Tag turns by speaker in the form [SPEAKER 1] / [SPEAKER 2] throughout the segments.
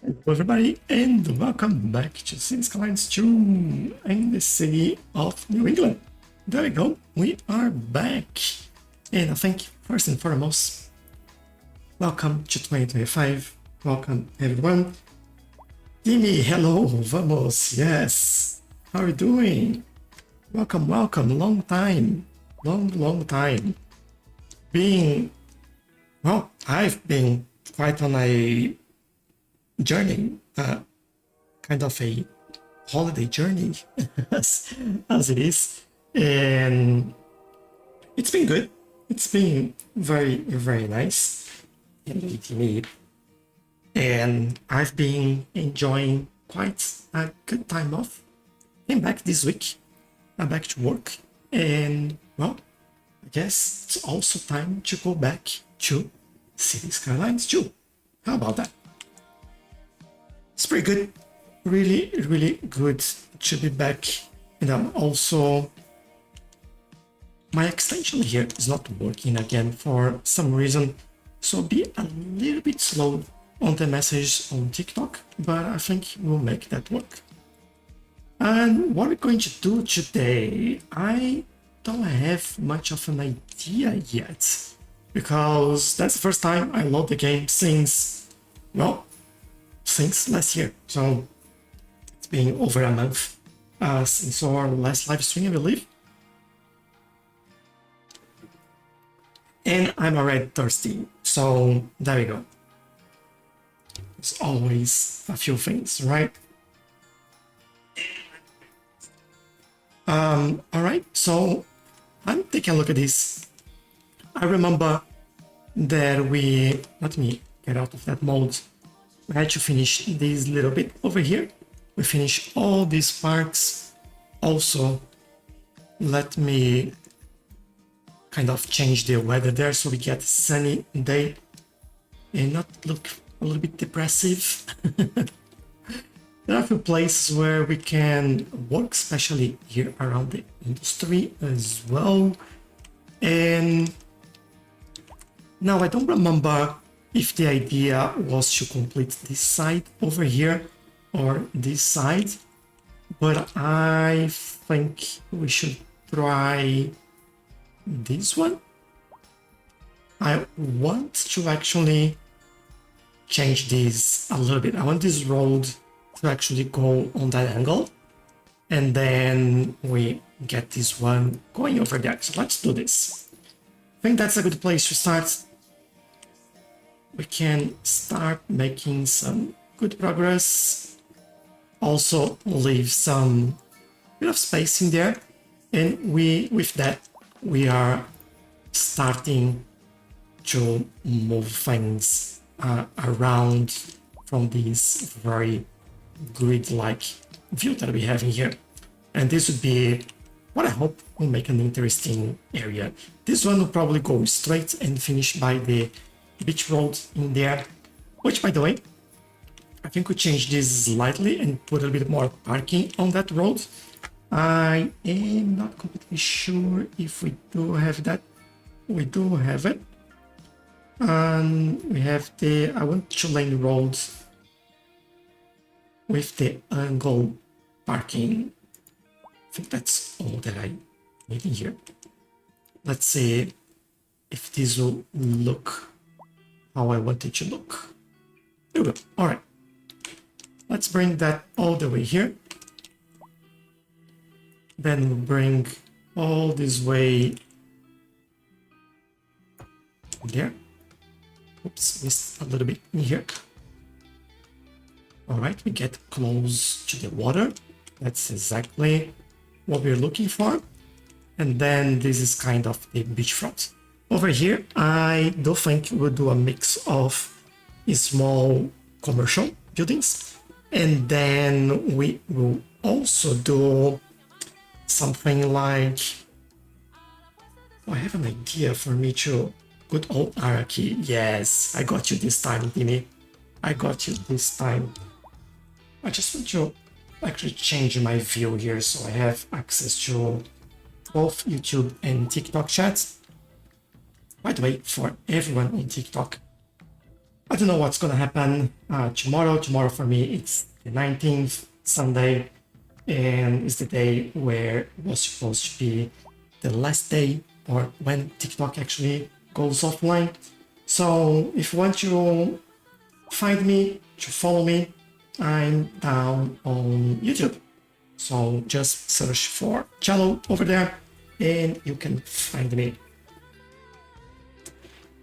[SPEAKER 1] Hello everybody and welcome back to Cities Skylines 2 in the city of New England. There we go, we are back. And I think first and foremost, welcome to 2025. Welcome everyone. Timmy, hello, vamos, yes. How are you doing? Welcome, welcome, long time. Long time. I've been quite on a journey, kind of a holiday journey as it is, and it's been good. It's been very nice indeed, and I've been enjoying quite a good time off. Came back this week. I'm back to work, and well, I guess it's also time to go back to Cities Skylines 2. How about that? It's pretty good. Really good to be back. And I'm also... my extension here is not working again for some reason. So be a little bit slow on the message on TikTok, but I think we'll make that work. And what we're going to do today, I don't have much of an idea yet, because that's the first time I load the game since last year. So it's been over a month since our last live stream, I believe. And I'm already thirsty, so there we go. There's always a few things, right? Alright, so I'm taking a look at this. I remember that let me get out of that mode. We had to finish this little bit over here. We finish all these parts. Also, let me kind of change the weather there so we get a sunny day and not look a little bit depressive. There are a few places where we can work, especially here around the industry as well. And now I don't remember if the idea was to complete this side over here or this side, but I think we should try this one. I want to actually change this a little bit. I want this road to actually go on that angle, and then we get this one going over there. So let's do this. I think that's a good place to start. We can start making some good progress. Also leave some bit of space in there, and with that we are starting to move things around from this very grid-like view that we have in here. And this would be what I hope will make an interesting area. This one will probably go straight and finish by the beach road in there, which, by the way, I think we change this slightly and put a little bit more parking on that road. I am not completely sure if we do have that. We do have it. And we have I want 2-lane roads with the angle parking. I think that's all that I need in here. Let's see if this will look how I want it to look. There we go. All right. Let's bring that all the way here. Then we'll bring all this way there. Oops, missed a little bit in here. All right, we get close to the water. That's exactly what we're looking for. And then this is kind of the beachfront. Over here, I do think we'll do a mix of small commercial buildings. And then we will also do something like... I have an idea for me to... Good old hierarchy. Yes, I got you this time, Timmy. I got you this time. I just want to actually change my view here so I have access to both YouTube and TikTok chats. By the way, for everyone on TikTok, I don't know what's gonna happen tomorrow. Tomorrow for me it's the 19th, Sunday, and it's the day where it was supposed to be the last day or when TikTok actually goes offline. So if you want to find me, to follow me, I'm down on YouTube. So just search for Tchelow over there and you can find me.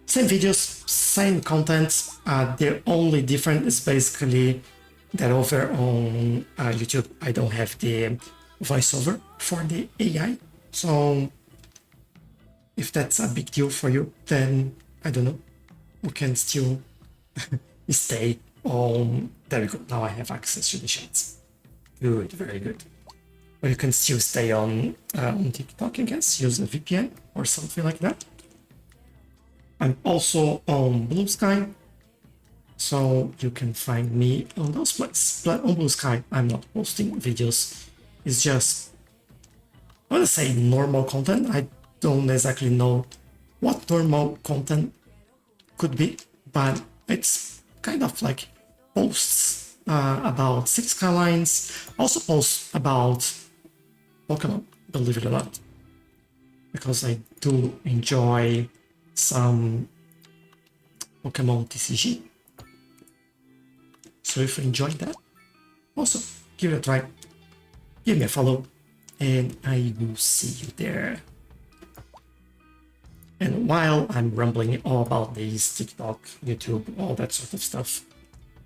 [SPEAKER 1] Same videos, same content. The only difference is basically that over on YouTube I don't have the voiceover for the AI. So if that's a big deal for you, then I don't know. We can still stay on. There we go. Now I have access to the chats. Good, very good. But you can still stay on TikTok, I guess. Use a VPN or something like that. I'm also on Blue Sky, so you can find me on those places. But on Blue Sky, I'm not posting videos. It's just, I want to say normal content. I don't exactly know what normal content could be, but it's kind of like posts about Cities Skylines, also posts about Pokemon, believe it or not, because I do enjoy some Pokemon TCG. So if you enjoyed that, also give it a try, give me a follow, and I will see you there. And while I'm rambling all about these TikTok, YouTube, all that sort of stuff,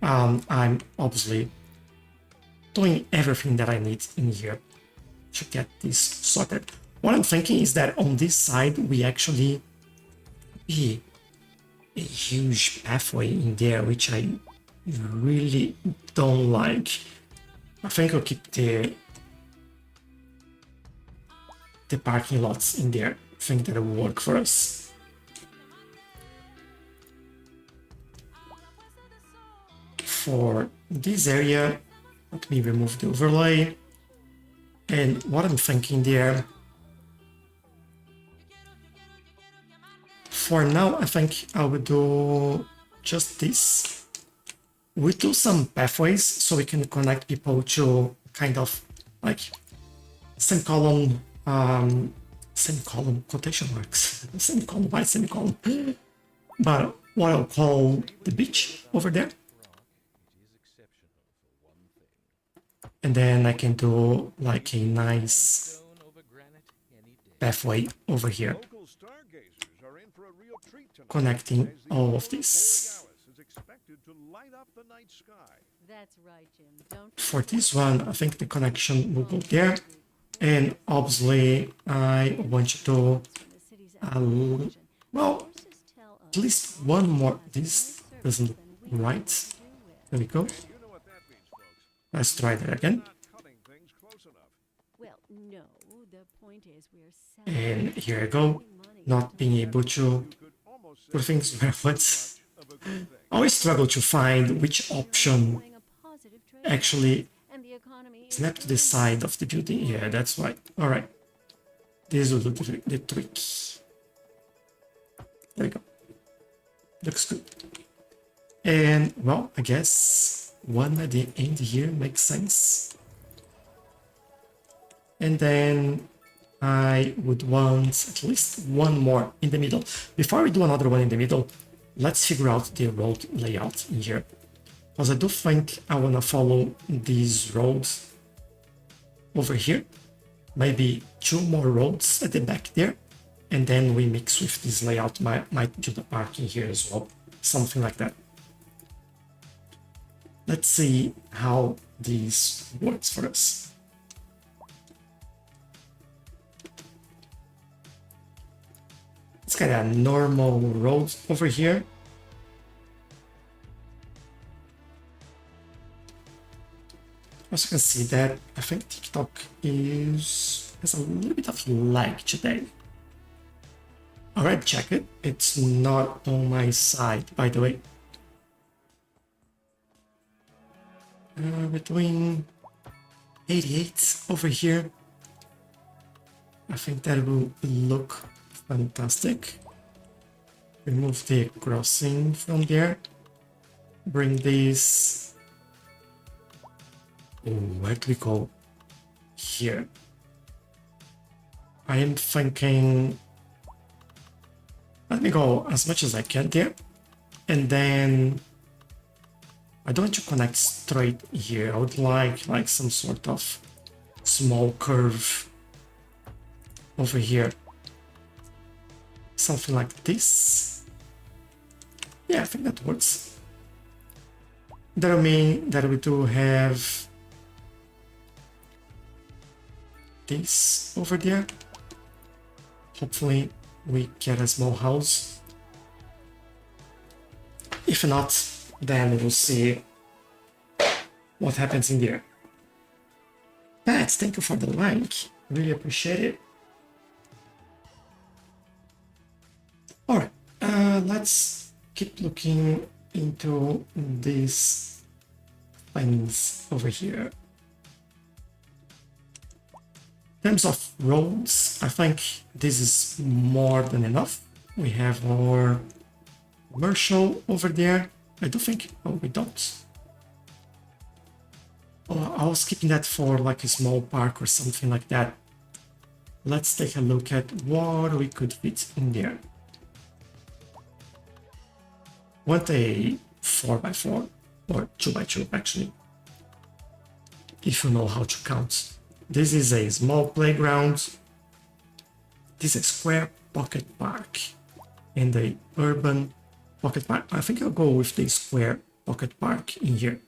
[SPEAKER 1] I'm obviously doing everything that I need in here to get this sorted. What I'm thinking is that on this side, we actually be a huge pathway in there, which I really don't like. I think I'll keep the parking lots in there. I think that will work for us. For this area, let me remove the overlay. And what I'm thinking there, for now, I think I will do just this. We do some pathways so we can connect people to kind of like semicolon quotation marks, semicolon by semicolon, but what I'll call the beach over there. And then I can do like a nice pathway over here, connecting all of this. For this one, I think the connection will go there. And obviously, I want to do, well, at least one more. This doesn't look right. There we go. Let's try that again. And here I go. Not being able to put things where let's. I always struggle to find which option actually snap to the side of the building. Yeah, that's right. All right. This will do the trick. There we go. Looks good. And, well, I guess one at the end here makes sense. And then I would want at least one more in the middle. Before we do another one in the middle, let's figure out the road layout in here. Because I do think I want to follow these roads over here. Maybe two more roads at the back there. And then we mix with this layout, might do the parking here as well. Something like that. Let's see how this works for us. It's kind of a normal road over here. As you can see that I think TikTok has a little bit of lag today. Alright, check it. It's not on my side, by the way. We're doing 88 over here. I think that will look fantastic. Remove the crossing from there. bring this. Oh, where do we go? Here. I am thinking. Let me go as much as I can there. And then I don't want to connect straight here. I would like some sort of small curve over here. Something like this. Yeah, I think that works. That means that we do have this over there. Hopefully we get a small house. If not, then we'll see what happens in there. Pat, thank you for the like. Really appreciate it. Alright, let's keep looking into these things over here. In terms of roads, I think this is more than enough. We have our commercial over there. I do think, oh, we don't. Oh, I was keeping that for like a small park or something like that. Let's take a look at what we could fit in there. Want a 4x4 or 2x2 actually, if you know how to count. This is a small playground. This is a square pocket park and a urban pocket park. I think I'll go with the square pocket park in here.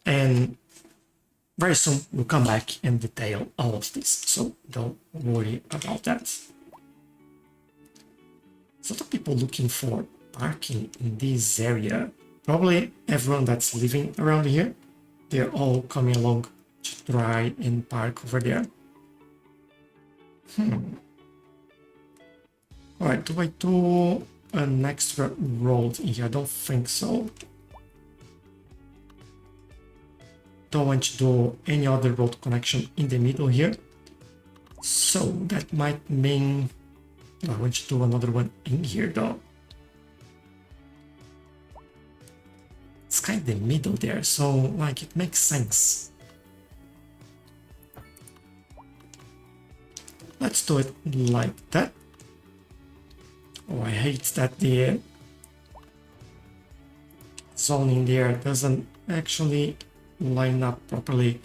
[SPEAKER 1] And very soon we'll come back and detail all of this, so don't worry about that. A lot of people looking for parking in this area. Probably everyone that's living around here, they're all coming along to try and park over there. Alright, do I do an extra road in here? I don't think so. Don't want to do any other road connection in the middle here. So that might mean I want to do another one in here though. It's kind of the middle there, so like it makes sense. Let's do it like that. Oh, I hate that the zoning there doesn't actually line up properly.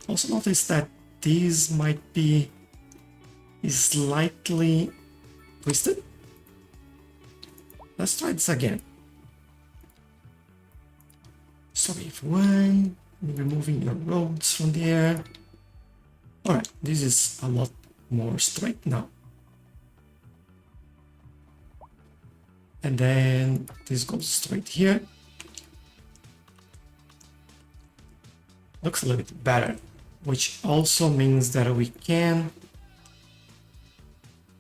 [SPEAKER 1] Also notice that these might be slightly twisted. Let's try this again. So if one, removing your roads from there. Alright, this is a lot more straight now. And then this goes straight here. Looks a little bit better, which also means that we can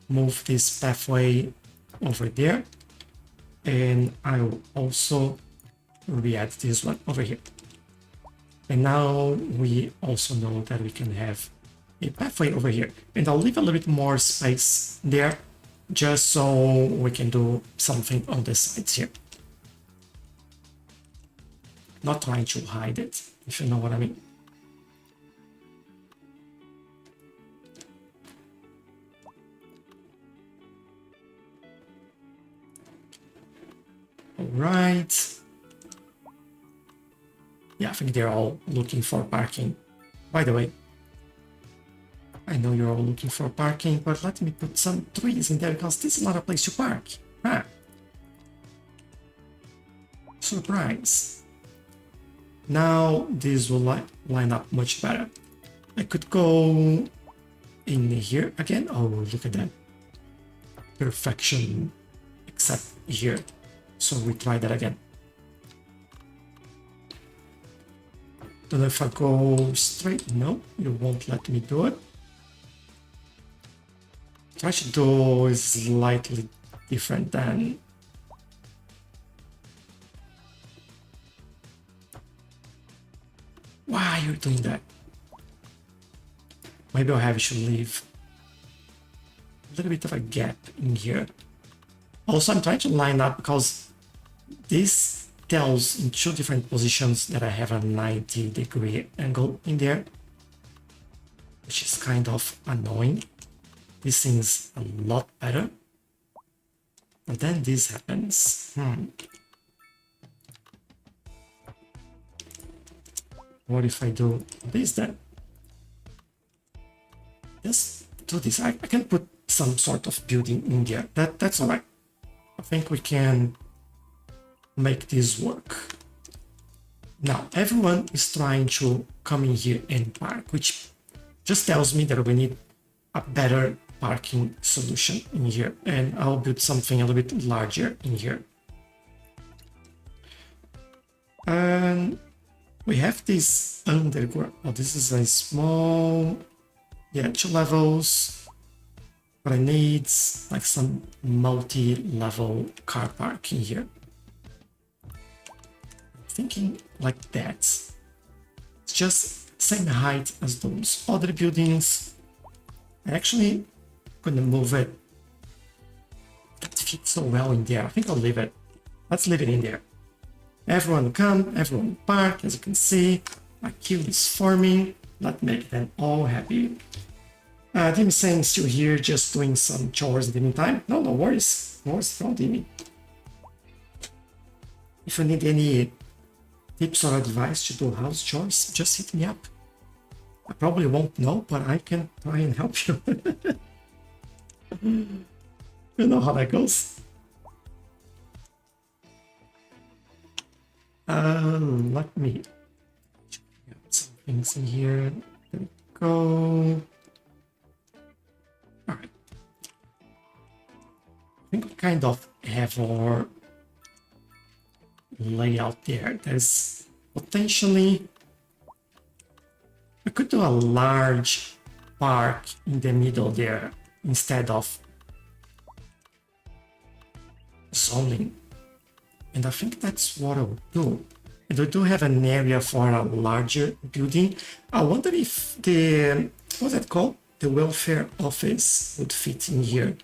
[SPEAKER 1] move this pathway over there. And I will also re-add this one over here. And now we also know that we can have a pathway over here. And I'll leave a little bit more space there, just so we can do something on the sides here. Not trying to hide it, if you know what I mean. All right. Yeah, I think they're all looking for parking. By the way, I know you're all looking for parking, but let me put some trees in there because this is not a place to park. Ah. Surprise. Now this will line up much better. I could go in here again. Oh, look at that. Perfection. Except here. So we try that again. Don't know if I go straight. No, you won't let me do it. Try to do slightly different than. Why are you doing that? Maybe I'll have to leave a little bit of a gap in here. Also, I'm trying to line up because this tells in two different positions that I have a 90-degree angle in there, which is kind of annoying. This seems a lot better. But then this happens. What if I do this then? Just do this. I can put some sort of building in there. That's alright. I think we can make this work. Now, everyone is trying to come in here and park, which just tells me that we need a better parking solution in here, and I'll build something a little bit larger in here. And we have this underground. Oh, this is a small, yeah, 2 levels, but I need like some multi-level car park in here. I'm thinking like that. It's just same height as those other buildings. I actually gonna move it. That fits so well in there. I think I'll leave it. Let's leave it in there. Everyone will come, everyone will park. As you can see, my queue is forming. Let's make them all happy. Dimmy saying still here, just doing some chores in the meantime. No worries. No worries from Dimmy. If you need any tips or advice to do house chores, just hit me up. I probably won't know, but I can try and help you. You know how that goes. Let me get some things in here. There we go. Alright. I think we kind of have our layout there. There's potentially we could do a large park in the middle there instead of zoning. And I think that's what I would do. And we do have an area for a larger building. I wonder if the, what's that called? The welfare office would fit in here.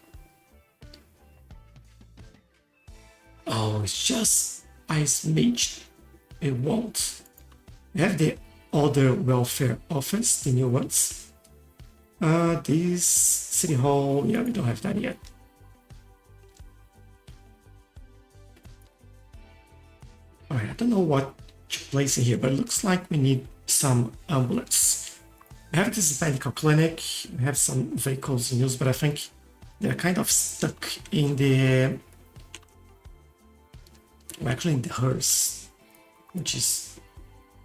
[SPEAKER 1] Oh, it's just a smidge. It won't. We have the other welfare office, the new ones. This city hall, yeah, we don't have that yet. Alright, I don't know what to place in here, but it looks like we need some ambulance. We have this medical clinic, we have some vehicles in use, but I think they're kind of stuck in the, well, actually in the hearse, which is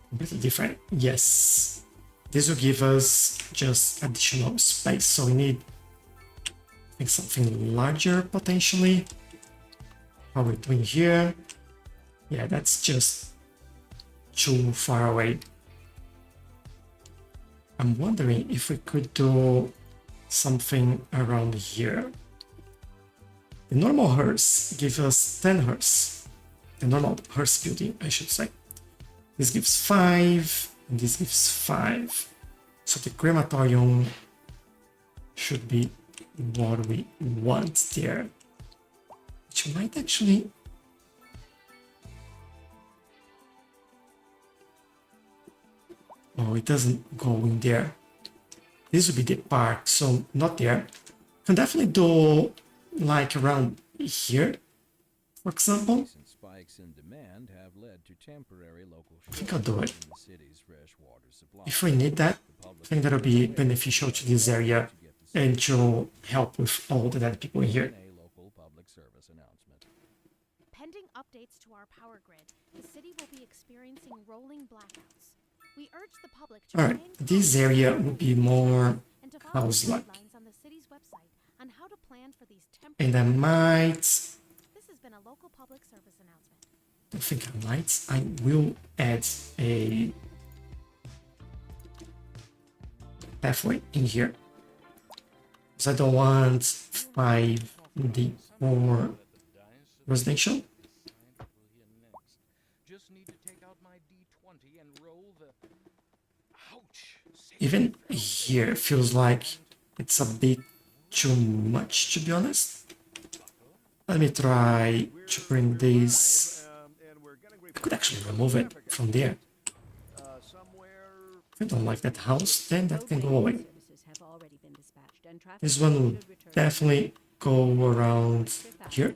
[SPEAKER 1] completely different. Yes, this will give us just additional space, so we need, I think, something larger potentially. How are we doing here? Yeah, that's just too far away. I'm wondering if we could do something around here. The normal hearse gives us 10 hearse. The normal hearse building, I should say. This gives 5, and this gives 5. So the crematorium should be what we want there. Which might actually... Oh, it doesn't go in there. This would be the park, so not there. Can definitely do like around here, for example. I think I'll do it. If we need that, I think that'll be beneficial to this area and to help with all the dead people in here.
[SPEAKER 2] Pending updates to our power grid, the city will be experiencing rolling blackouts. We urge the public to
[SPEAKER 1] Alright, this area would be more house-like. And I might...
[SPEAKER 2] This has been a local public service announcement.
[SPEAKER 1] I don't think I might. I will add a pathway in here. Because I don't want 5D or residential. Even here feels like it's a bit too much, to be honest. Let me try to bring this I could actually remove it from there. If I don't like that house, then that can go away. This one will definitely go around here.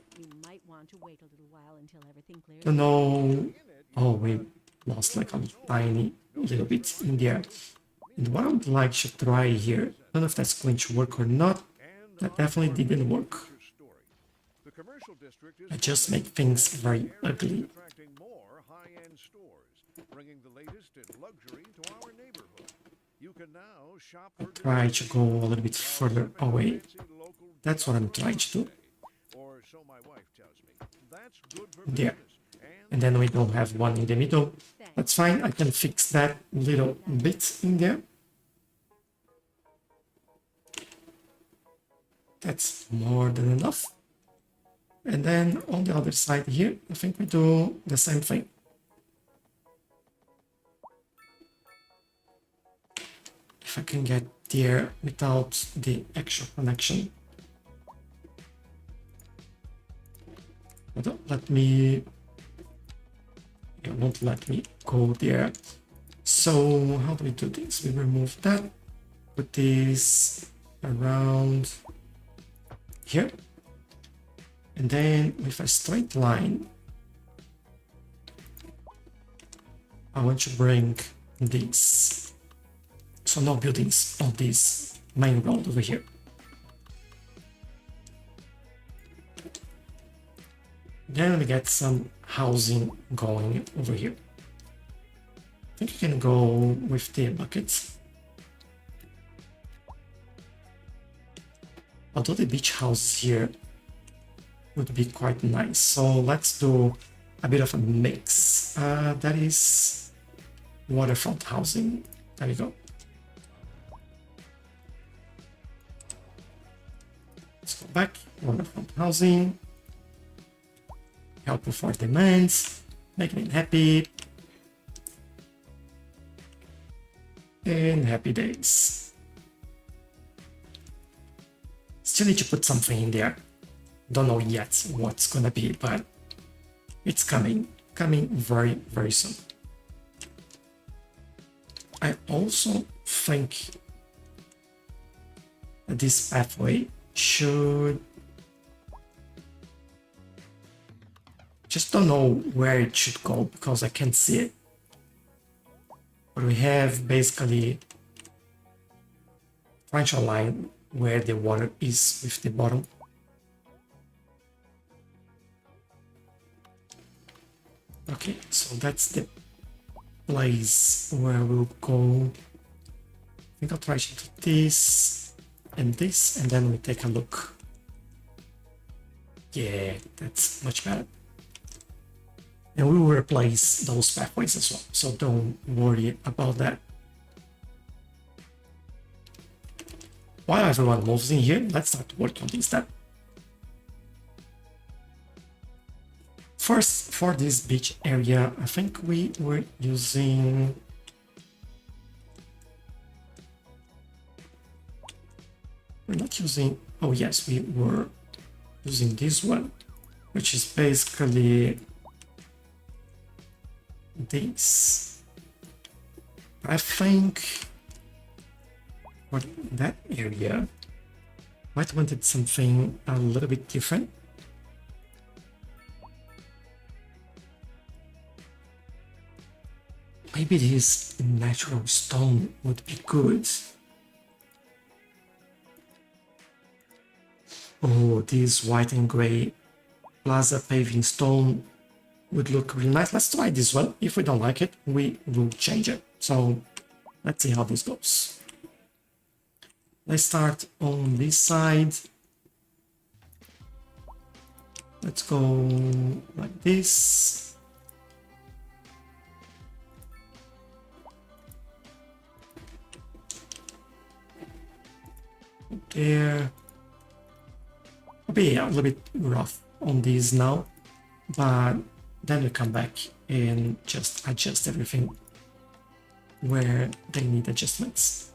[SPEAKER 1] Don't know. Oh, we lost like a tiny little bit in there. And what I would like to try here, I don't know if that's going to work or not. That definitely didn't work. I just make things very ugly. Try to go a little bit further away. That's what I'm trying to do. There. And then we don't have one in the middle. That's fine. I can fix that little bit in there. That's more than enough. And then on the other side here, I think we do the same thing. If I can get there without the extra connection. But don't let me... It won't let me go there. So how do we do this? We remove that. Put this around here. And then with a straight line, I want to bring this. So no buildings on this main road over here. Then we get some housing going over here. I think you can go with the buckets. Although the beach houses here would be quite nice. So let's do a bit of a mix. That is waterfront housing. There we go. Let's go back. Waterfront housing. Help with our demands. Making it happy. And happy days. Still need to put something in there. Don't know yet what's gonna be, but it's coming very, very soon. I also think that this pathway should... Just don't know where it should go because I can't see it. But we have basically a line where the water is with the bottom. Okay, so that's the place where we'll go. I think I'll try to do this, and then we take a look. Yeah, that's much better. And we will replace those pathways as well, so don't worry about that. While everyone moves in here, let's start working on this then. First, for this beach area, I think we were using... We're not using... Oh yes, we were using this one, which is basically this. I think for that area, might wanted something a little bit different. Maybe this natural stone would be good. Oh, this white and gray plaza paving stone would look really nice. Let's try this one. If we don't like it, we will change it. So let's see how this goes. Let's start on this side. Let's go like this. There. I'll be a little bit rough on these now, but then we come back and just adjust everything where they need adjustments.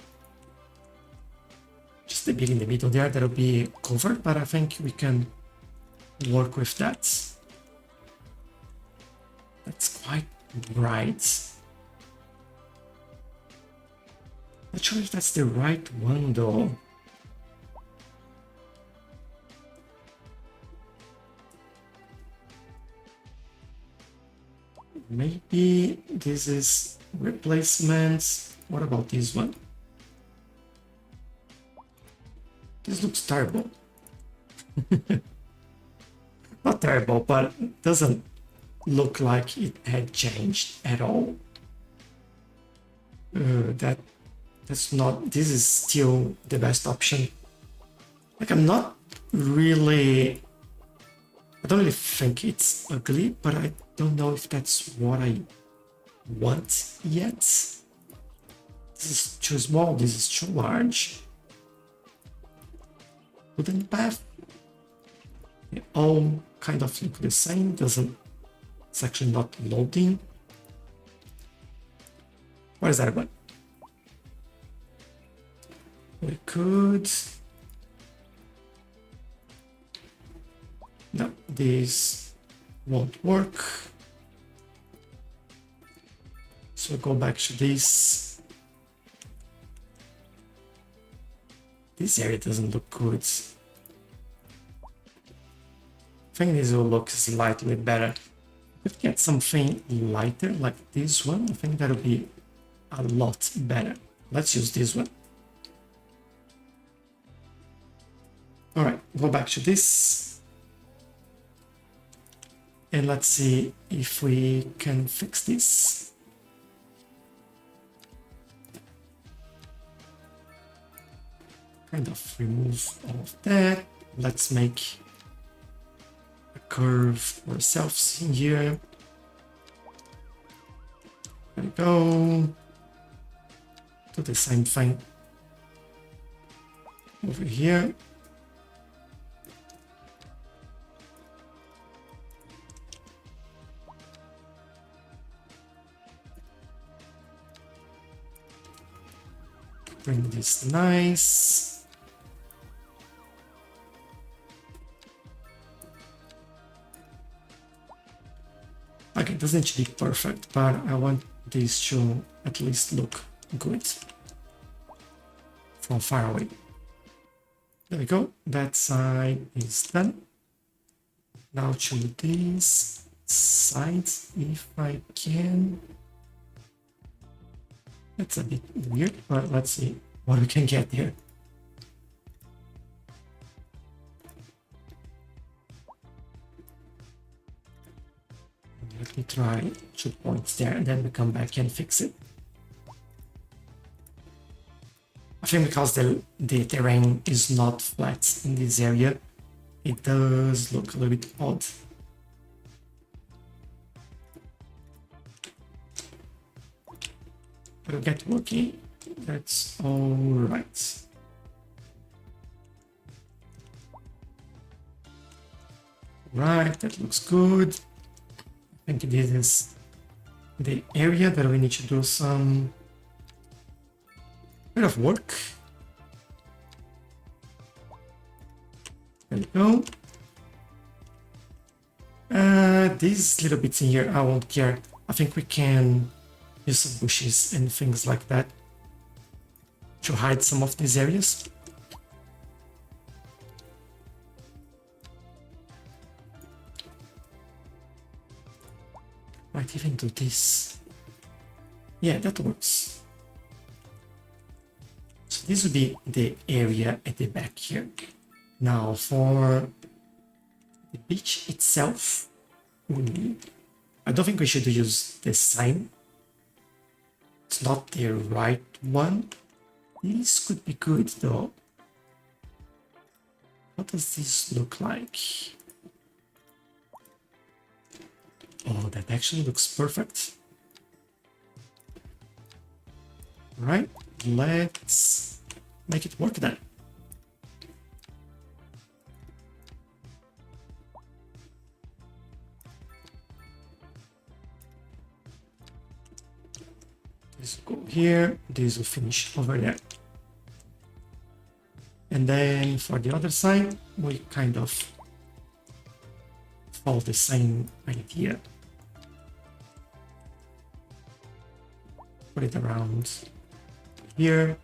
[SPEAKER 1] Just a bit in the middle there, that'll be covered, but I think we can work with that. That's quite Right. Not sure if that's the right one though. Maybe this is replacement. What about this one? This looks terrible. Not terrible, but it doesn't look like it had changed at all. That's not. This is still the best option. Like I'm not really. I don't really think it's ugly, but I don't know if that's what I want yet. This is too small. This is too large. Wooden path. They all kind of look the same. Doesn't. It's actually not loading. Where is that one? We could. No, this won't work. So go back to this. This area doesn't look good. I think this will look slightly better. If we get something lighter like this one, I think that'll be a lot better. Let's use this one. All right, go back to this. And let's see if we can fix this. Kind of remove all of that. Let's make a curve ourselves in here. There we go. Do the same thing over here. Bring this nice. Okay, it doesn't need to be perfect, but I want this to at least look good from far away. There we go. That side is done. Now to this side, if I can. That's a bit weird, but let's see what we can get here. Let me try 2 points there, and then we come back and fix it. I think because the terrain is not flat in this area, it does look a little bit odd. We'll get working. That's all right. Right, that looks good. I think this is the area that we need to do some bit of work. There we go. These little bits in here, I won't care. I think we can use some bushes and things like that to hide some of these areas. Might even do this. Yeah, that works. So this would be the area at the back here. Now for the beach itself, I don't think we should use the sign. It's not the right one. This could be good though. What does this look like? Oh, that actually looks perfect. Right, let's make it work then. This will go here, this will finish over there. And then for the other side, we kind of follow the same idea. put it around here.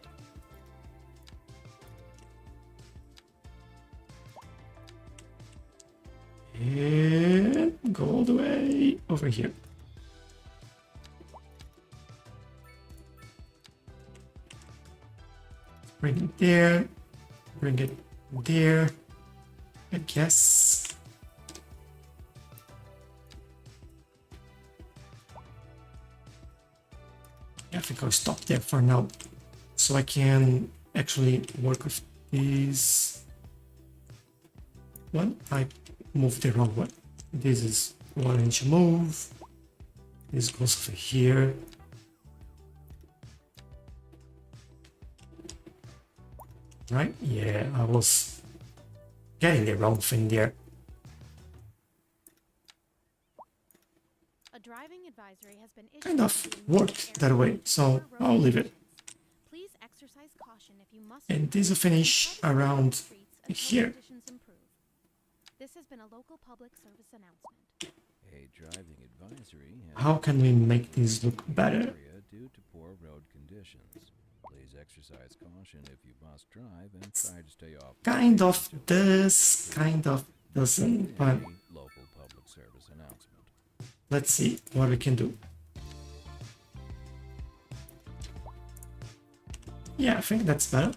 [SPEAKER 1] And go all the way over here. Bring it there. Bring it there. I guess. I think I'll stop there for now. So I can actually work with this one. I moved the wrong one. This is 1 inch move. This goes over here. Right? Yeah, I was getting the wrong thing there.
[SPEAKER 2] A driving advisory has been issued
[SPEAKER 1] Kind of
[SPEAKER 2] to
[SPEAKER 1] worked that way, so I'll leave it.
[SPEAKER 2] Please exercise caution if you must.
[SPEAKER 1] And this will finish around here.
[SPEAKER 2] This has been a local public service announcement.
[SPEAKER 3] A driving advisory
[SPEAKER 1] How can we make this look better?
[SPEAKER 3] area due to poor road conditions. Please exercise caution if you must drive and try to stay off.
[SPEAKER 1] Kind of does, kind of doesn't, but
[SPEAKER 3] A local public service announcement.
[SPEAKER 1] let's see what we can do. Yeah, I think that's better.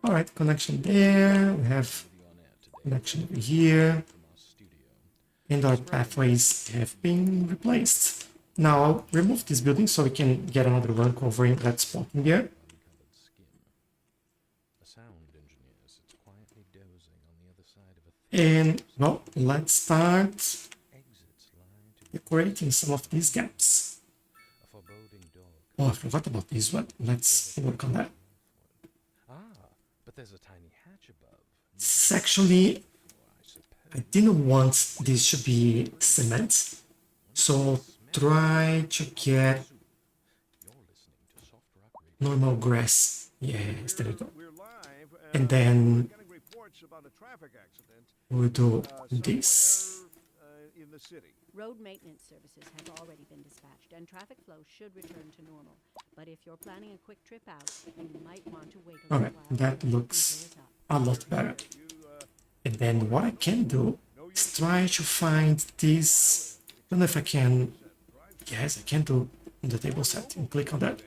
[SPEAKER 1] Alright, connection there. We have connection over here. And our pathways have been replaced. Now I'll remove this building so we can get another run covering that spot in there. And well, let's start decorating some of these gaps. Oh, I forgot about this one. Let's work on that.
[SPEAKER 3] But there's a tiny hatch above.
[SPEAKER 1] It's actually, I didn't want this to be cement, so try to get normal grass. Yes, there we go. And then we'll do this.
[SPEAKER 4] Road maintenance services have already been dispatched, and traffic flow should return to normal. But if you're planning a quick trip out, you might want to wait a little
[SPEAKER 1] Alright,
[SPEAKER 4] while.
[SPEAKER 1] that looks a lot better. And then what I can do is try to find this. I don't know if I can. Yes, I can do the table set and click on that.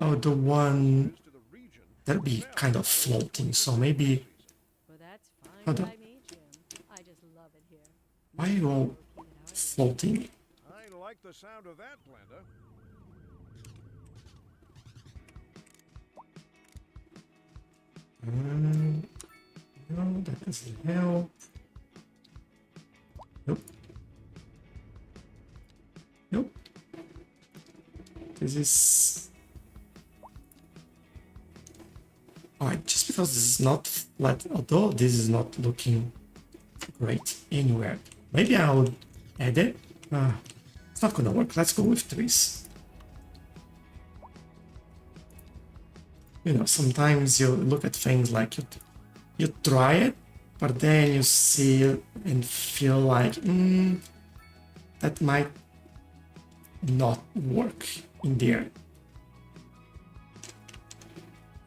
[SPEAKER 1] Oh, the one that'll be kind of floating, so maybe.
[SPEAKER 4] Well, that's fine
[SPEAKER 1] Hold on.
[SPEAKER 4] by me, Jim. I just love it here.
[SPEAKER 1] Why are you all floating?
[SPEAKER 5] I like the sound of that, Glenda.
[SPEAKER 1] No, that doesn't help. Nope. Nope. This is... Alright, just because this is not flat, although this is not looking great anywhere. Maybe I'll add it. It's not gonna work. Let's go with trees. You know, sometimes you look at things like you try it, but then you see it and feel like that might not work in there.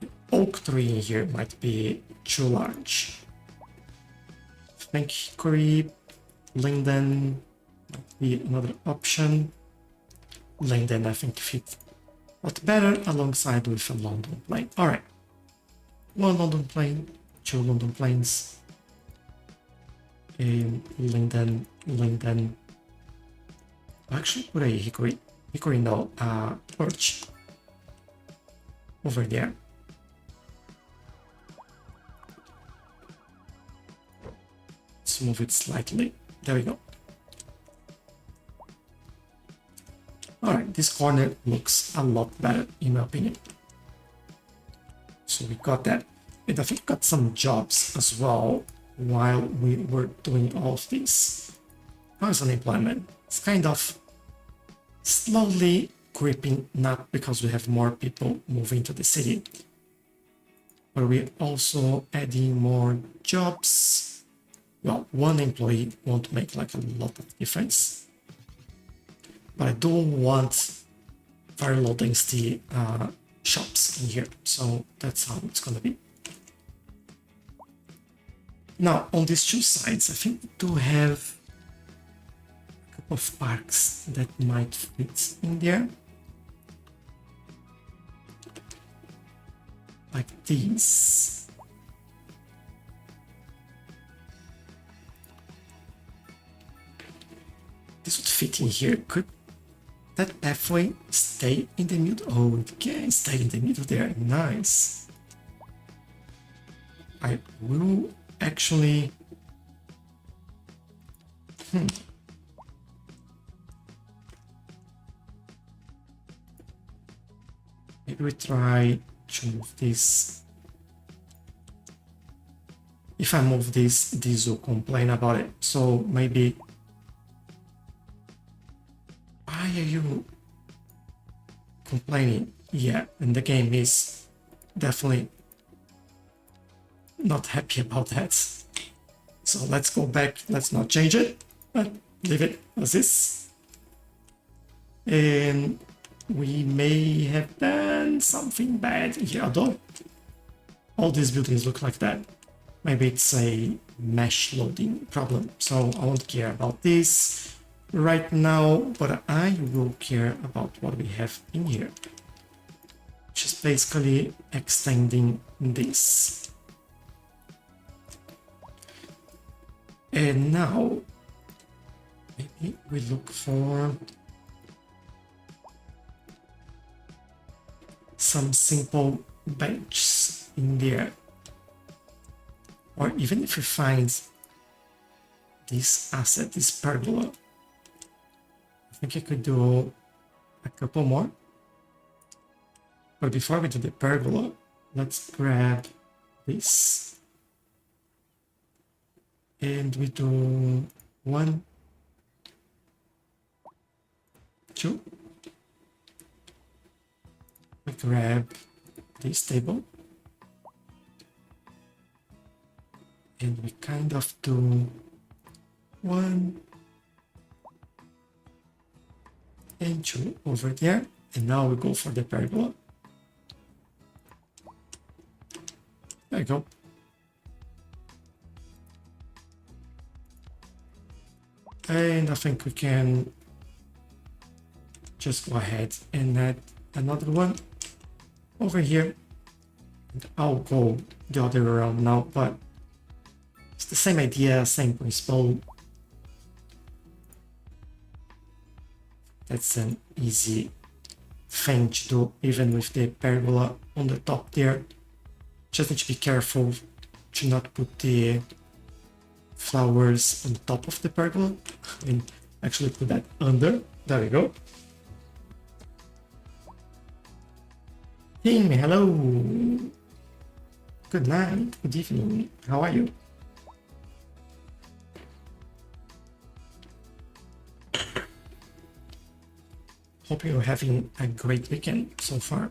[SPEAKER 1] The oak tree in here might be too large. I think hickory, linden might be another option. Linden, I think, fit a lot better alongside with a London plane. Alright, one London plane, 2 London planes, and linden. Actually, put a hickory no, birch over there. Let's move it slightly. There we go. Alright, this corner looks a lot better in my opinion. So we got that. And I think we got some jobs as well while we were doing all of this. How's unemployment? It's kind of slowly creeping, not because we have more people moving to the city, but we're also adding more jobs. Well, one employee won't make like a lot of difference. but I don't want very low density shops in here, so that's how it's gonna be. Now, on these two sides, I think we do have a couple of parks that might fit in there. Like these. This would fit in here. Could that pathway stay in the middle? Oh, it can stay in the middle there. Nice. I will actually... Maybe we try to move this. If I move this, this will complain about it. So maybe... Why are you complaining? Yeah, and the game is definitely not happy about that. So let's go back. Let's not change it, but leave it as is. And we may have done something bad here, although all these buildings look like that. Maybe it's a mesh loading problem, so I won't care about this right now, but I will care about what we have in here, which is basically extending this. And now maybe we look for some simple benches in there, or even if we find this asset, this pergola, I think I could do a couple more. But before we do the pergola, let's grab this. And we do 1, 2. We grab this table. And we kind of do 1 and 2 over there. And now we go for the pergola. There you go. And I think we can just go ahead and add another one over here. And I'll go the other way around now, but it's the same idea, same principle. That's an easy thing to do, even with the pergola on the top there. Just need to be careful to not put the flowers on top of the pergola and actually put that under. There we go. Tim, hello. Good night, good evening. How are you? Hope you're having a great weekend so far.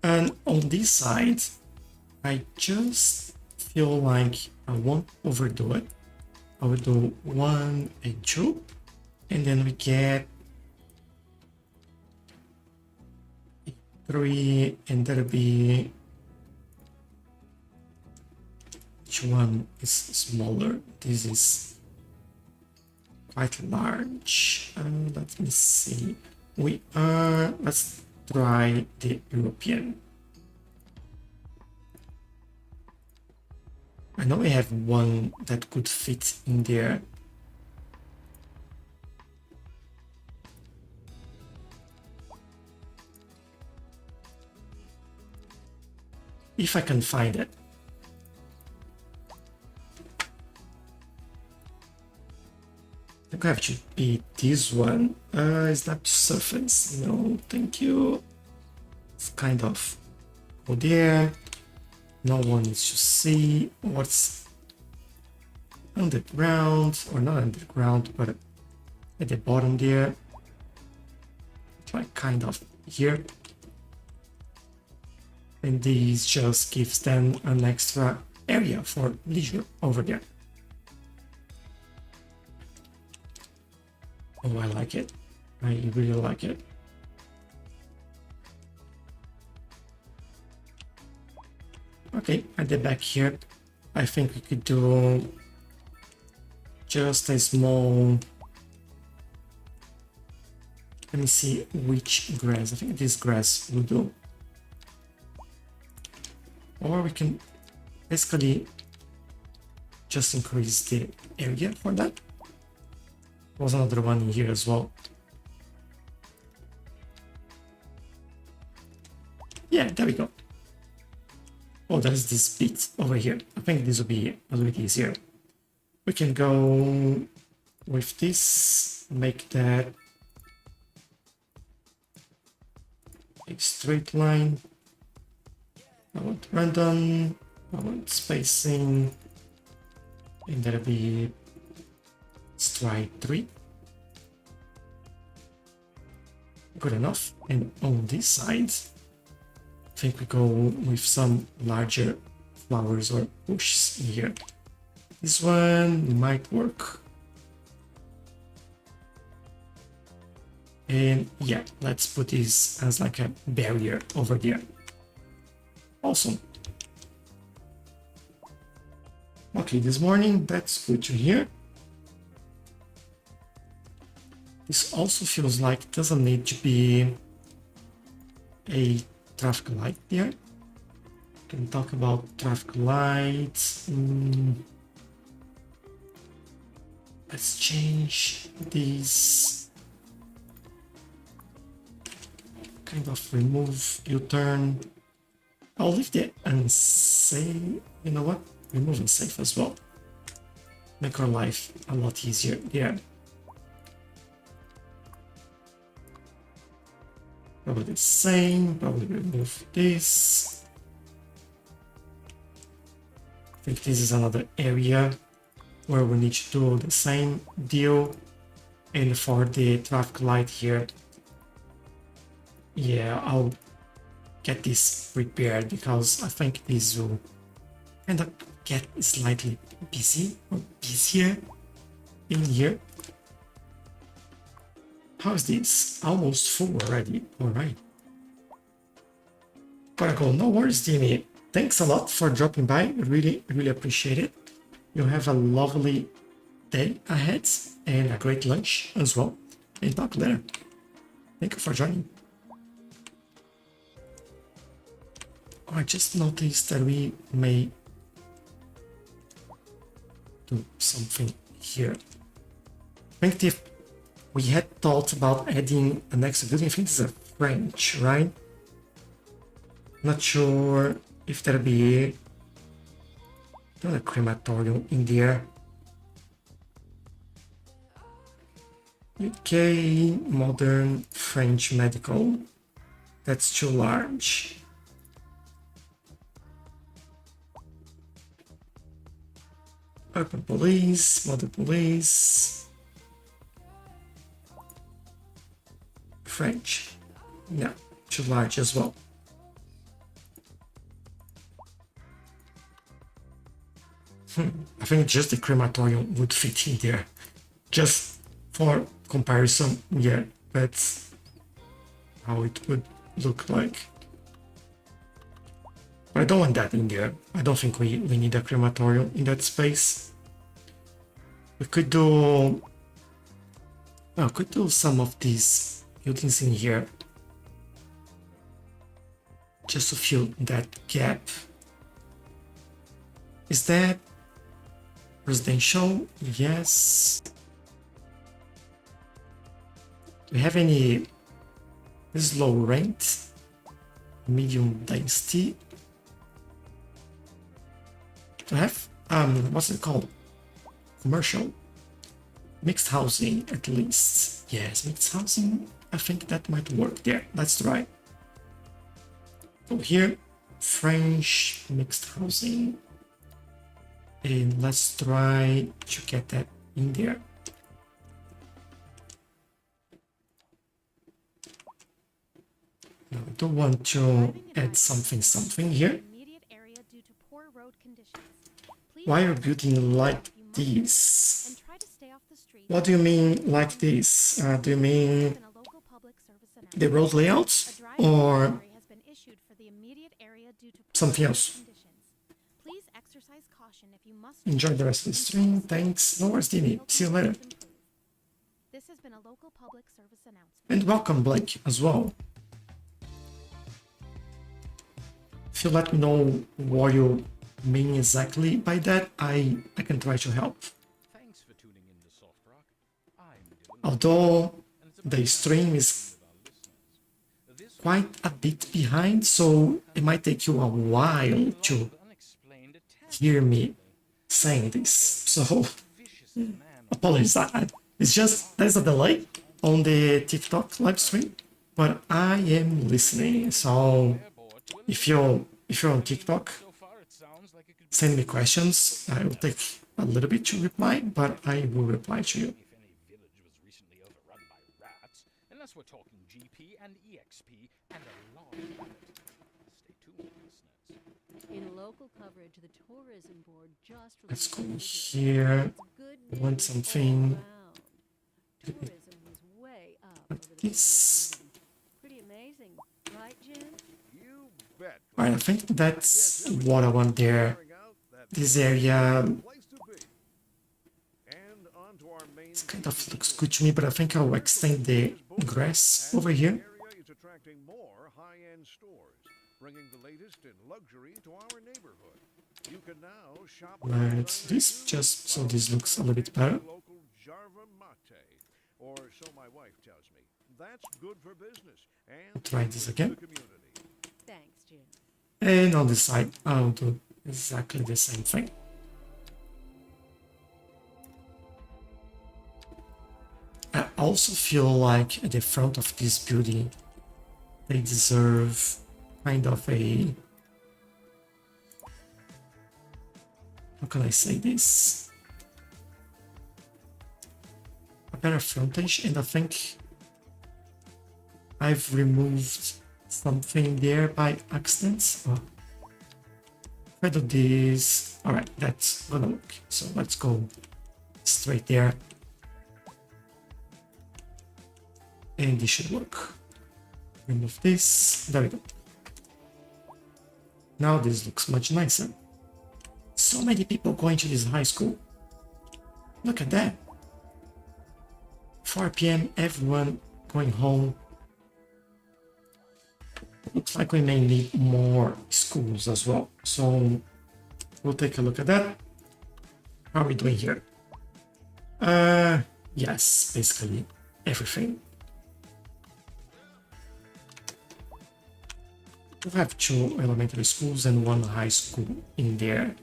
[SPEAKER 1] And on this side, I just feel like I won't overdo it. I will do 1 and 2, and then we get 3, and that'll be... Which one is smaller? This is quite large. Let me see. Let's try the European. I know we have one that could fit in there. If I can find it. I think I have to be this one. Is that surface? No, thank you. It's kind of go there. No one needs to see what's underground, or not underground, but at the bottom there. It's like kind of here. And this just gives them an extra area for leisure over there. Oh, I like it. I really like it. Okay, at the back here, I think we could do just a small... Let me see which grass. I think this grass will do. Or we can basically just increase the area for that. There's another one in here as well. Yeah, there we go. Oh, there's this bit over here. I think this will be a little bit easier. We can go with this, make that a straight line. I want random, I want spacing, and that'll be stride 3. Good enough. And on this side, I think we go with some larger flowers or bushes in here. This one might work. And yeah, let's put this as like a barrier over there. Awesome. Okay, this morning, that's good to hear. This also feels like it doesn't need to be a traffic light there. Can talk about traffic lights. Let's change this. Kind of remove U-turn. I'll leave the unsafe. You know what? Remove unsafe as well. Make our life a lot easier. Yeah. Probably the same. Probably remove this. I think this is another area where we need to do the same deal. And for the traffic light here, yeah, I'll get this repaired because I think this will kind of get slightly busy or busier in here. How's this? Almost full already. Alright. Gotta go. No worries, Jimmy. Thanks a lot for dropping by. Really, really appreciate it. You have a lovely day ahead and a great lunch as well. And talk later. Thank you for joining. Oh, I just noticed that we may do something here. I think if we had thought about adding an extra building, I think this is a French, right? Not sure if there'll be a crematorium in there. UK modern French medical. That's too large. Urban police, modern police. French. Yeah, too large as well. I think just the crematorium would fit in there. Just for comparison, yeah, that's how it would look like. But I don't want that in there. I don't think we need a crematorium in that space. We could do... Well, could do some of these buildings in here. Just to fill that gap. Is that residential? Yes. Do we have any... This is low rent? Medium density? Do I have... what's it called? Commercial? Mixed housing, at least. Yes, mixed housing. I think that might work there. Let's try. Go here. French mixed housing. And let's try to get that in there. Now I do want to add something here. Why are you building like this? What do you mean like this? Do you mean
[SPEAKER 2] Been a local public service
[SPEAKER 1] the
[SPEAKER 2] announcement.
[SPEAKER 1] road
[SPEAKER 2] A
[SPEAKER 1] layouts
[SPEAKER 2] dry
[SPEAKER 1] or
[SPEAKER 2] advisory has been issued for the immediate area due to poor
[SPEAKER 1] something
[SPEAKER 2] weather
[SPEAKER 1] else?
[SPEAKER 2] conditions. Please exercise caution if you must
[SPEAKER 1] Enjoy the rest of the stream. Thanks. No worries, Dini. See you later.
[SPEAKER 2] This has been a local public service announcement.
[SPEAKER 1] And welcome, Blake, as well. If you let me know what you mean exactly by that, I can try to help.
[SPEAKER 6] Thanks for tuning in to Soft Rock. I'm Dylan,
[SPEAKER 1] Although
[SPEAKER 6] and it's
[SPEAKER 1] the stream is
[SPEAKER 6] with our listeners. This
[SPEAKER 1] quite a bit behind, so it might take you a while to
[SPEAKER 6] unexplained attack
[SPEAKER 1] hear me saying this. So
[SPEAKER 6] vicious man
[SPEAKER 1] apologies. It's just there's a delay on the TikTok live stream, but I am listening. So if you're on TikTok,
[SPEAKER 6] so far it sounds like it could be
[SPEAKER 1] send me questions. I will take a little bit to reply, but I will reply to you.
[SPEAKER 6] if any village was recently overrun by rats, unless we're talking GP and EXP and a lot of it. Stay tuned, listeners.
[SPEAKER 4] In local coverage, the tourism board just
[SPEAKER 1] Let's go
[SPEAKER 4] released
[SPEAKER 1] here.
[SPEAKER 4] good
[SPEAKER 1] Want
[SPEAKER 4] news
[SPEAKER 1] something
[SPEAKER 4] all around. Tourism was way up over the previous
[SPEAKER 1] this.
[SPEAKER 4] season. Pretty amazing, right, Jim?
[SPEAKER 5] You bet.
[SPEAKER 1] Alright, I think that's what I want there.
[SPEAKER 5] Clearing out that
[SPEAKER 1] This area
[SPEAKER 5] place to be. And on to our main
[SPEAKER 1] kind of looks good to me, but I think I'll extend the grass over here.
[SPEAKER 5] area is attracting more high-end stores, bringing the latest in luxury to our neighborhood. You can now shop
[SPEAKER 1] Let's do this just so this looks a little bit better.
[SPEAKER 5] local Jarva Mate, or so my wife tells me. That's good for business and
[SPEAKER 1] Try this again.
[SPEAKER 5] the community.
[SPEAKER 4] Thanks, Jim.
[SPEAKER 1] And on this side, I'll do exactly the same thing. I also feel like at the front of this building, they deserve kind of a... How can I say this? A better frontage, and I think I've removed something there by accident. Oh. If I do this, all right, that's gonna work. So let's go straight there. And this should work. Remove this, there we go. Now this looks much nicer. So many people going to this high school. Look at that. 4 p.m, everyone going home. Looks like we may need more schools as well. So we'll take a look at that. How are we doing here? Yes, basically everything. We have 2 elementary schools and 1 high school in there.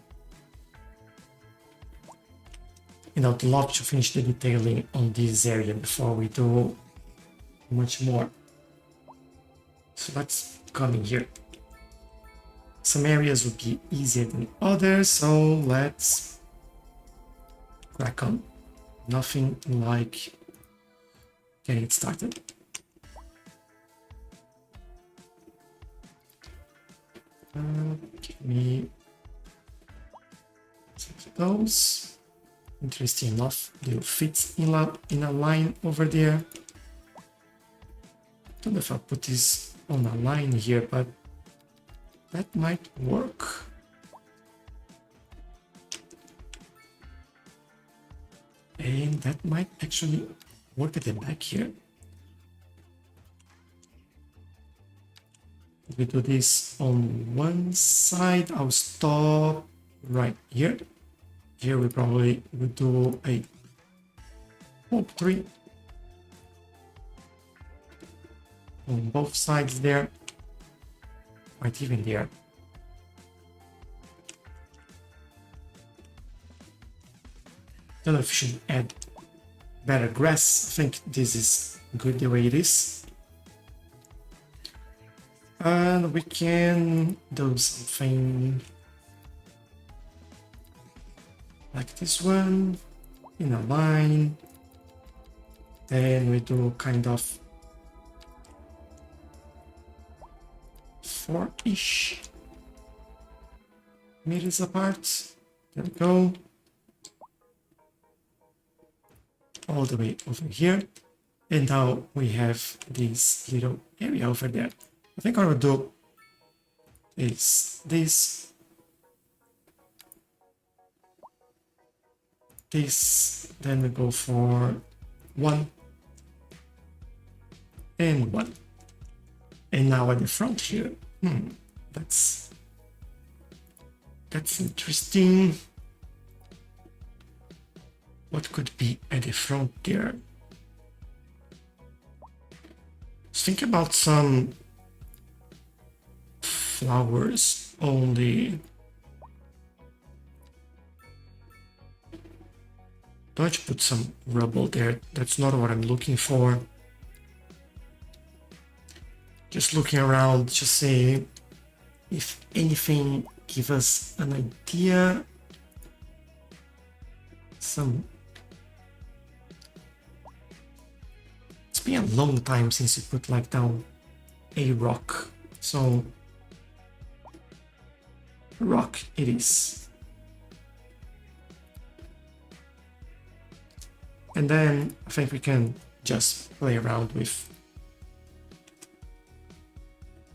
[SPEAKER 1] And I'd love to finish the detailing on this area before we do much more. So let's come in here. Some areas would be easier than others, so let's crack on. Nothing like getting it started. Give me some of those. Interesting enough, they'll fit in a line over there. Don't know if I'll put this on a line here, but that might work. And that might actually work at the back here. We do this on one side. I'll stop right here. Here we probably would do a oak tree on both sides there, right even there. Don't know if we should add better grass. I think this is good the way it is. And we can do something like this one in a line. Then we do kind of 4-ish meters apart. There we go. all the way over here. And now we have this little area over there. I think what I'll do is this, then we go for 1 and 1. And now at the front here, that's interesting. What could be at the front there? Think about some flowers only. Don't you put some rubble there? That's not what I'm looking for. Just looking around to see if anything give us an idea. It's been a long time since you put like down a rock, so rock it is. And then I think we can just play around with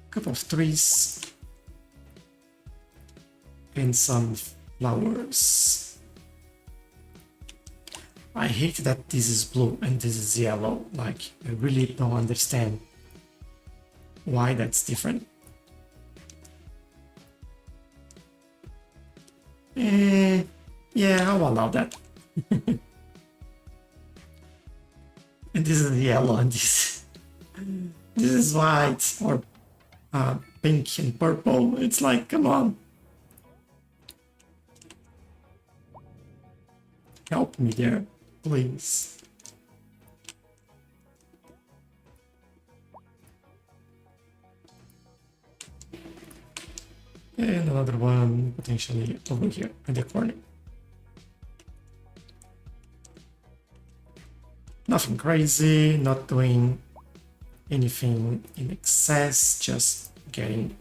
[SPEAKER 1] a couple of trees and some flowers. I hate that this is blue and this is yellow. Like, I really don't understand why that's different. Yeah, I'll allow that. And this is yellow and this is white or pink and purple. It's like, come on. Help me there, please. And another one potentially over here in the corner. Nothing crazy, not doing anything in excess, just getting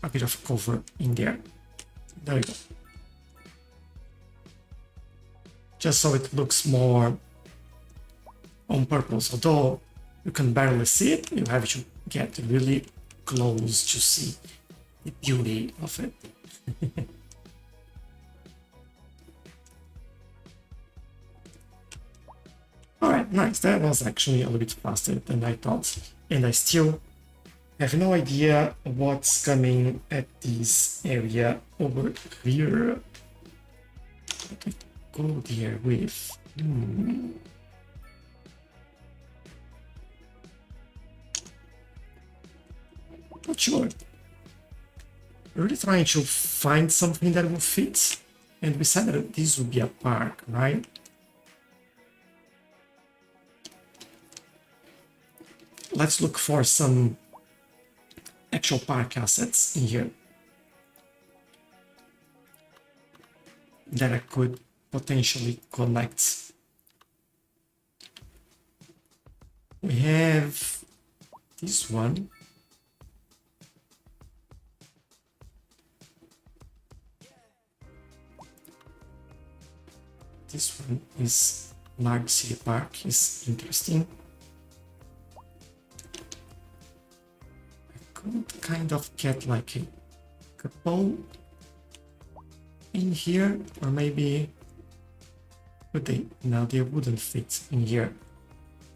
[SPEAKER 1] a bit of cover in there. There we go. Just so it looks more on purpose. Although you can barely see it, you have to get really close to see the beauty of it. Alright, nice. That was actually a little bit faster than I thought. And I still have no idea what's coming at this area over here. Let me go there with... Not sure. Really trying to find something that will fit. And we said that this would be a park, right? Let's look for some actual park assets in here that I could potentially connect. We have this one. This one is Large City Park, is interesting. Could kind of get like a couple in here, or maybe would they? No, they wouldn't fit in here.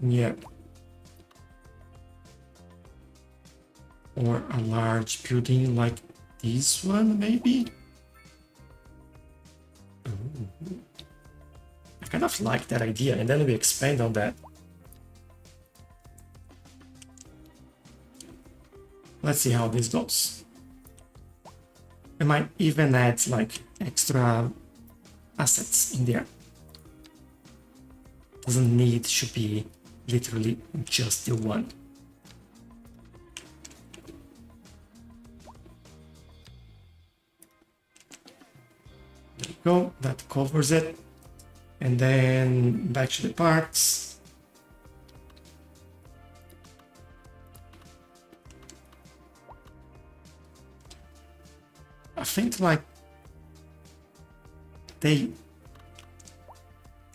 [SPEAKER 1] Yeah. Or a large building like this one, maybe. Ooh. I kind of like that idea, and then we expand on that. Let's see how this goes. I might even add like extra assets in there. Doesn't need to be literally just the one. There we go, that covers it. And then back to the parts. I think like they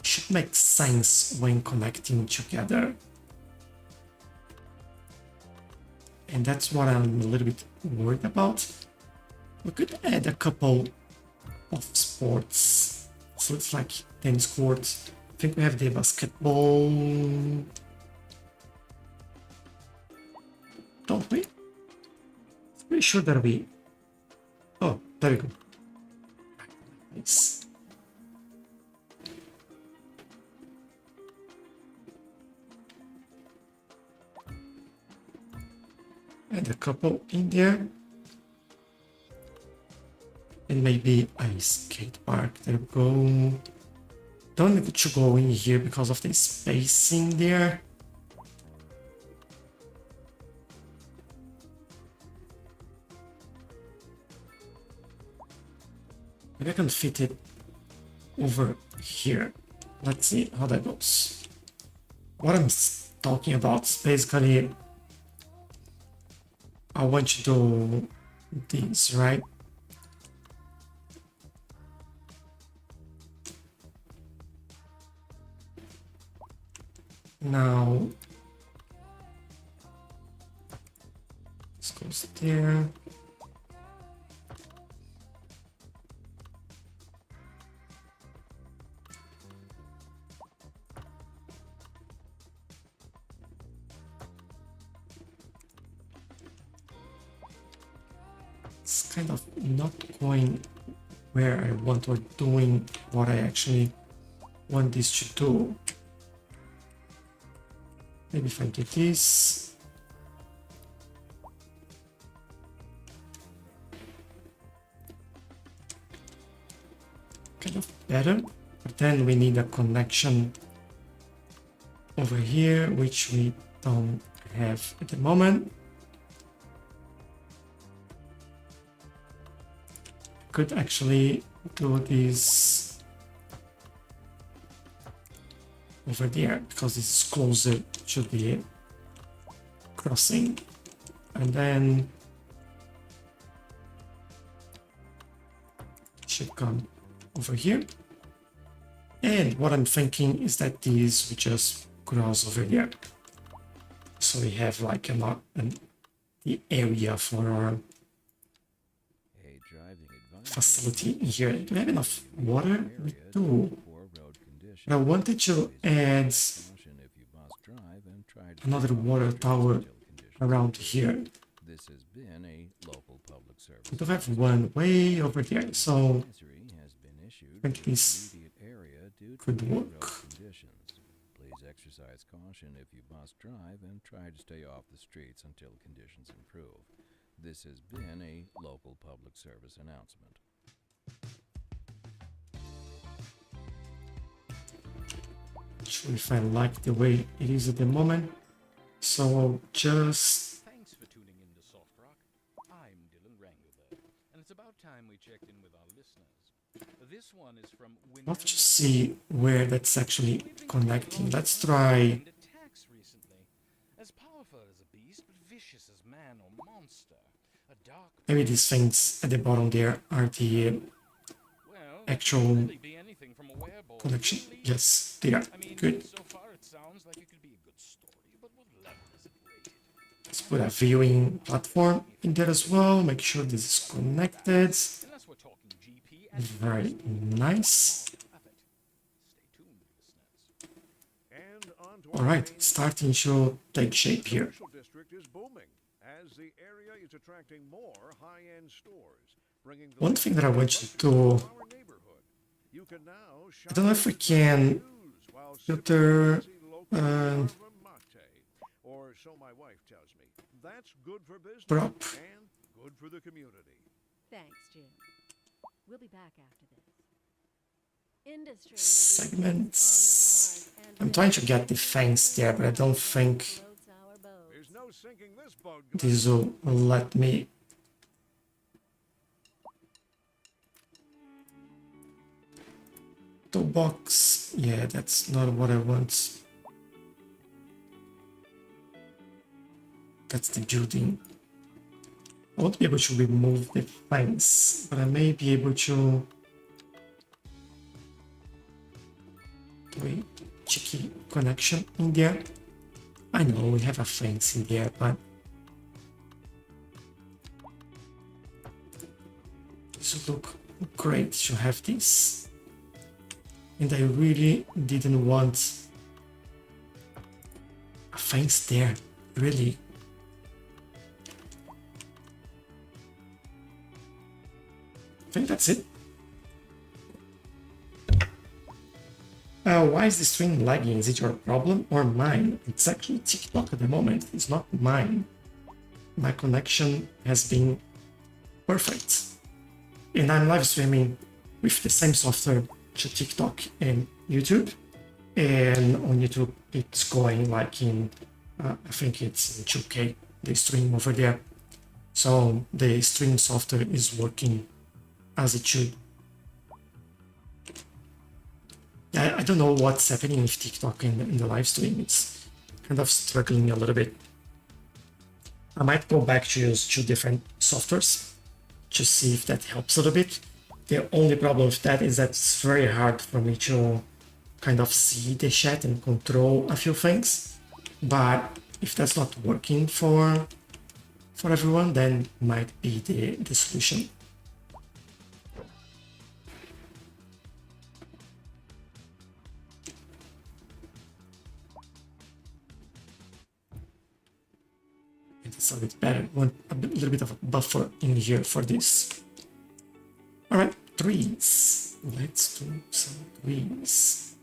[SPEAKER 1] should should make sense when connecting together. And that's what I'm a little bit worried about. We could add a couple of sports. So it's like tennis courts. I think we have the basketball. Don't we? Pretty sure that we... Oh, there we go. Nice. And a couple in there. And maybe a skate park. There we go. Don't need to go in here because of the spacing there. Maybe I can fit it over here. Let's see how that goes. What I'm talking about is basically I want to do this, right? Now, this goes there. It's kind of not going where I want or doing what I actually want this to do. Maybe if I do this. Kind of better, but then we need a connection over here, which we don't have at the moment. Could actually do this over there because it's closer to the crossing, and then it should come over here. And what I'm thinking is that these will just cross over here, so we have like the area for our facility here. Do we have enough water? We do. But I wanted to add another water tower around here.
[SPEAKER 3] This has been a local public service.
[SPEAKER 1] We do have one way over there, so I think this could work.
[SPEAKER 3] Please exercise caution if you must drive and try to stay off the streets until conditions improve. This has been a local public service announcement.
[SPEAKER 1] Sure if I like the way it is at the moment, so I'll just
[SPEAKER 6] Thanks for tuning in to Soft Rock. I'm Dylan Rangelberg, and it's about time we checked in with our listeners. This one is from
[SPEAKER 1] love to see where that's actually connecting. Let's try.
[SPEAKER 6] attacks recently. As powerful as a beast, but vicious as man or monster. A dark
[SPEAKER 1] Maybe these things at the bottom there are the actual
[SPEAKER 6] really be anything from a werewolf.
[SPEAKER 1] connection.
[SPEAKER 6] Really?
[SPEAKER 1] Yes, they are.
[SPEAKER 6] I mean,
[SPEAKER 1] Good.
[SPEAKER 6] so far it sounds like it could be a good story, but what level is it rated?
[SPEAKER 1] Let's put a viewing platform in there as well. Make sure this is connected.
[SPEAKER 6] Unless we're talking GP and
[SPEAKER 1] Very nice.
[SPEAKER 6] Stay tuned, listeners.
[SPEAKER 5] And on to
[SPEAKER 1] All
[SPEAKER 5] our
[SPEAKER 1] right,
[SPEAKER 5] main
[SPEAKER 1] starting to take shape here.
[SPEAKER 5] commercial district is booming as the area is attracting more high-end stores, bringing the
[SPEAKER 1] One thing that I want you to do,
[SPEAKER 5] to our neighborhood. You can now
[SPEAKER 1] I don't know if we can filter,
[SPEAKER 5] or so my wife tells me. That's good for business
[SPEAKER 1] prop.
[SPEAKER 5] and good for the community.
[SPEAKER 4] Thanks, Jim. We'll be back after this. Industry in the
[SPEAKER 1] Segments.
[SPEAKER 4] region on the rise, and
[SPEAKER 1] I'm trying to get the fangs there, but I don't think
[SPEAKER 4] floats our boats.
[SPEAKER 5] There's no sinking this boat.
[SPEAKER 1] this will let me. Toolbox. Yeah, that's not what I want. That's the building. I won't be able to remove the fence, but I may be able to. Wait. connection in there. I know we have a fence in there, but this would look great to have this. And I really didn't want a fence there, really. I think that's it. Why is the stream lagging? Is it your problem or mine? It's actually TikTok at the moment, it's not mine. My connection has been perfect. And I'm live streaming with the same software to TikTok and YouTube. And on YouTube, it's going like in, I think it's in 2K, the stream over there. So the stream software is working as it should. I don't know what's happening with TikTok in the live stream. It's kind of struggling a little bit. I might go back to use 2 different softwares to see if that helps a little bit. The only problem with that is that it's very hard for me to kind of see the chat and control a few things. But if that's not working for everyone, then might be the solution. It's a bit better. Want a little bit of a buffer in here for this. All right, trees. Let's do some trees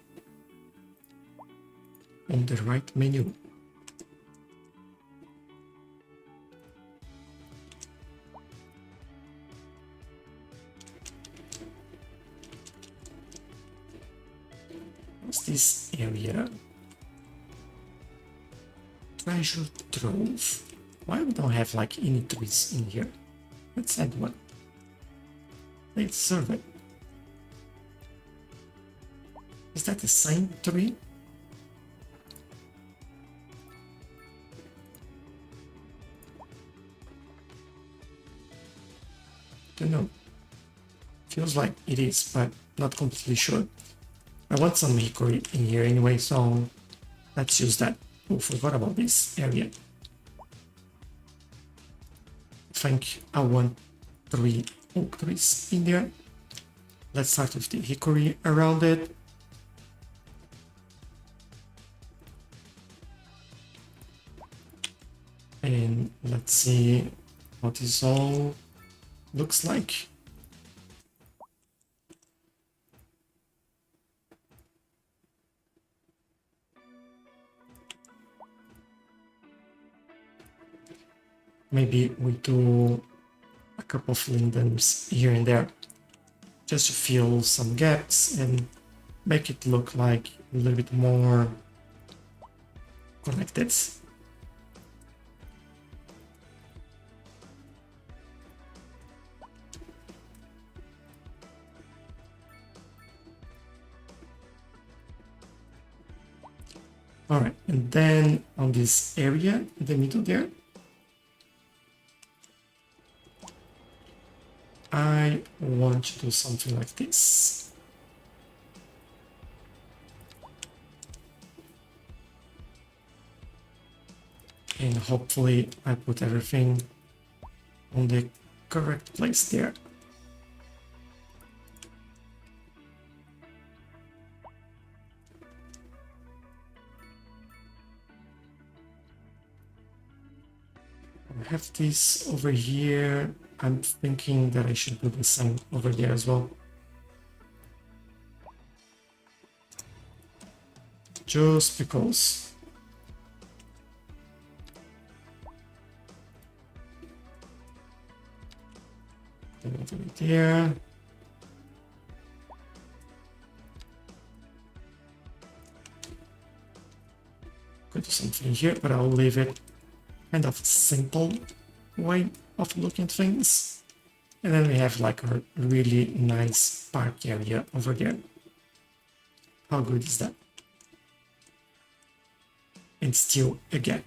[SPEAKER 1] on the right menu. What's this area? Treasure trove. Why we don't have like any trees in here? Let's add one. Let's survey. Is that the same tree? Don't know. Feels like it is, but not completely sure. I want some hickory in here anyway, so let's use that. Oh, forgot about this area. I think I want 3 oak trees in there. Let's start with the hickory around it. And let's see what this all looks like. Maybe we do a couple of lindens here and there just to fill some gaps and make it look like a little bit more connected. All right, and then on this area in the middle there, I want to do something like this. And hopefully I put everything on the correct place there. I have this over here. I'm thinking that I should do the same over there as well. Just because. Over there. Could do something here, but I'll leave it kind of simple way of looking at things. And then we have like a really nice park area over there. How good is that? And still a gap.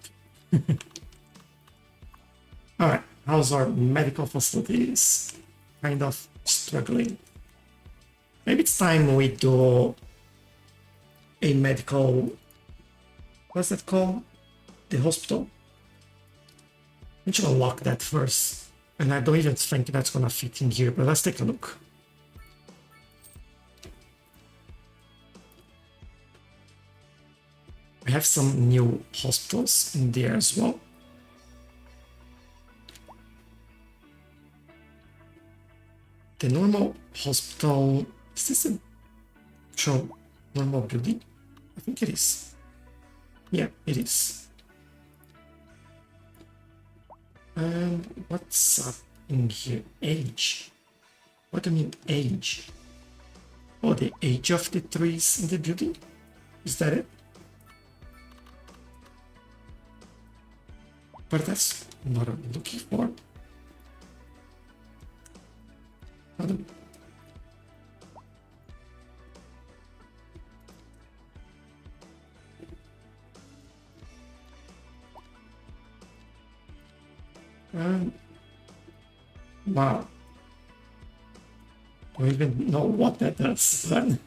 [SPEAKER 1] Alright, how's our medical facilities? Kind of struggling. Maybe it's time we do a medical What's that called? The hospital. I'm just gonna lock that first. And I don't even think that's gonna fit in here, but let's take a look. We have some new hospitals in there as well. The normal hospital, is this a show normal building? I think it is. Yeah, it is. And what's up in here? Age. What do you mean age? Oh, the age of the trees in the building? Is that it? But that's not what I'm looking for. Wow. I don't even know what that does, but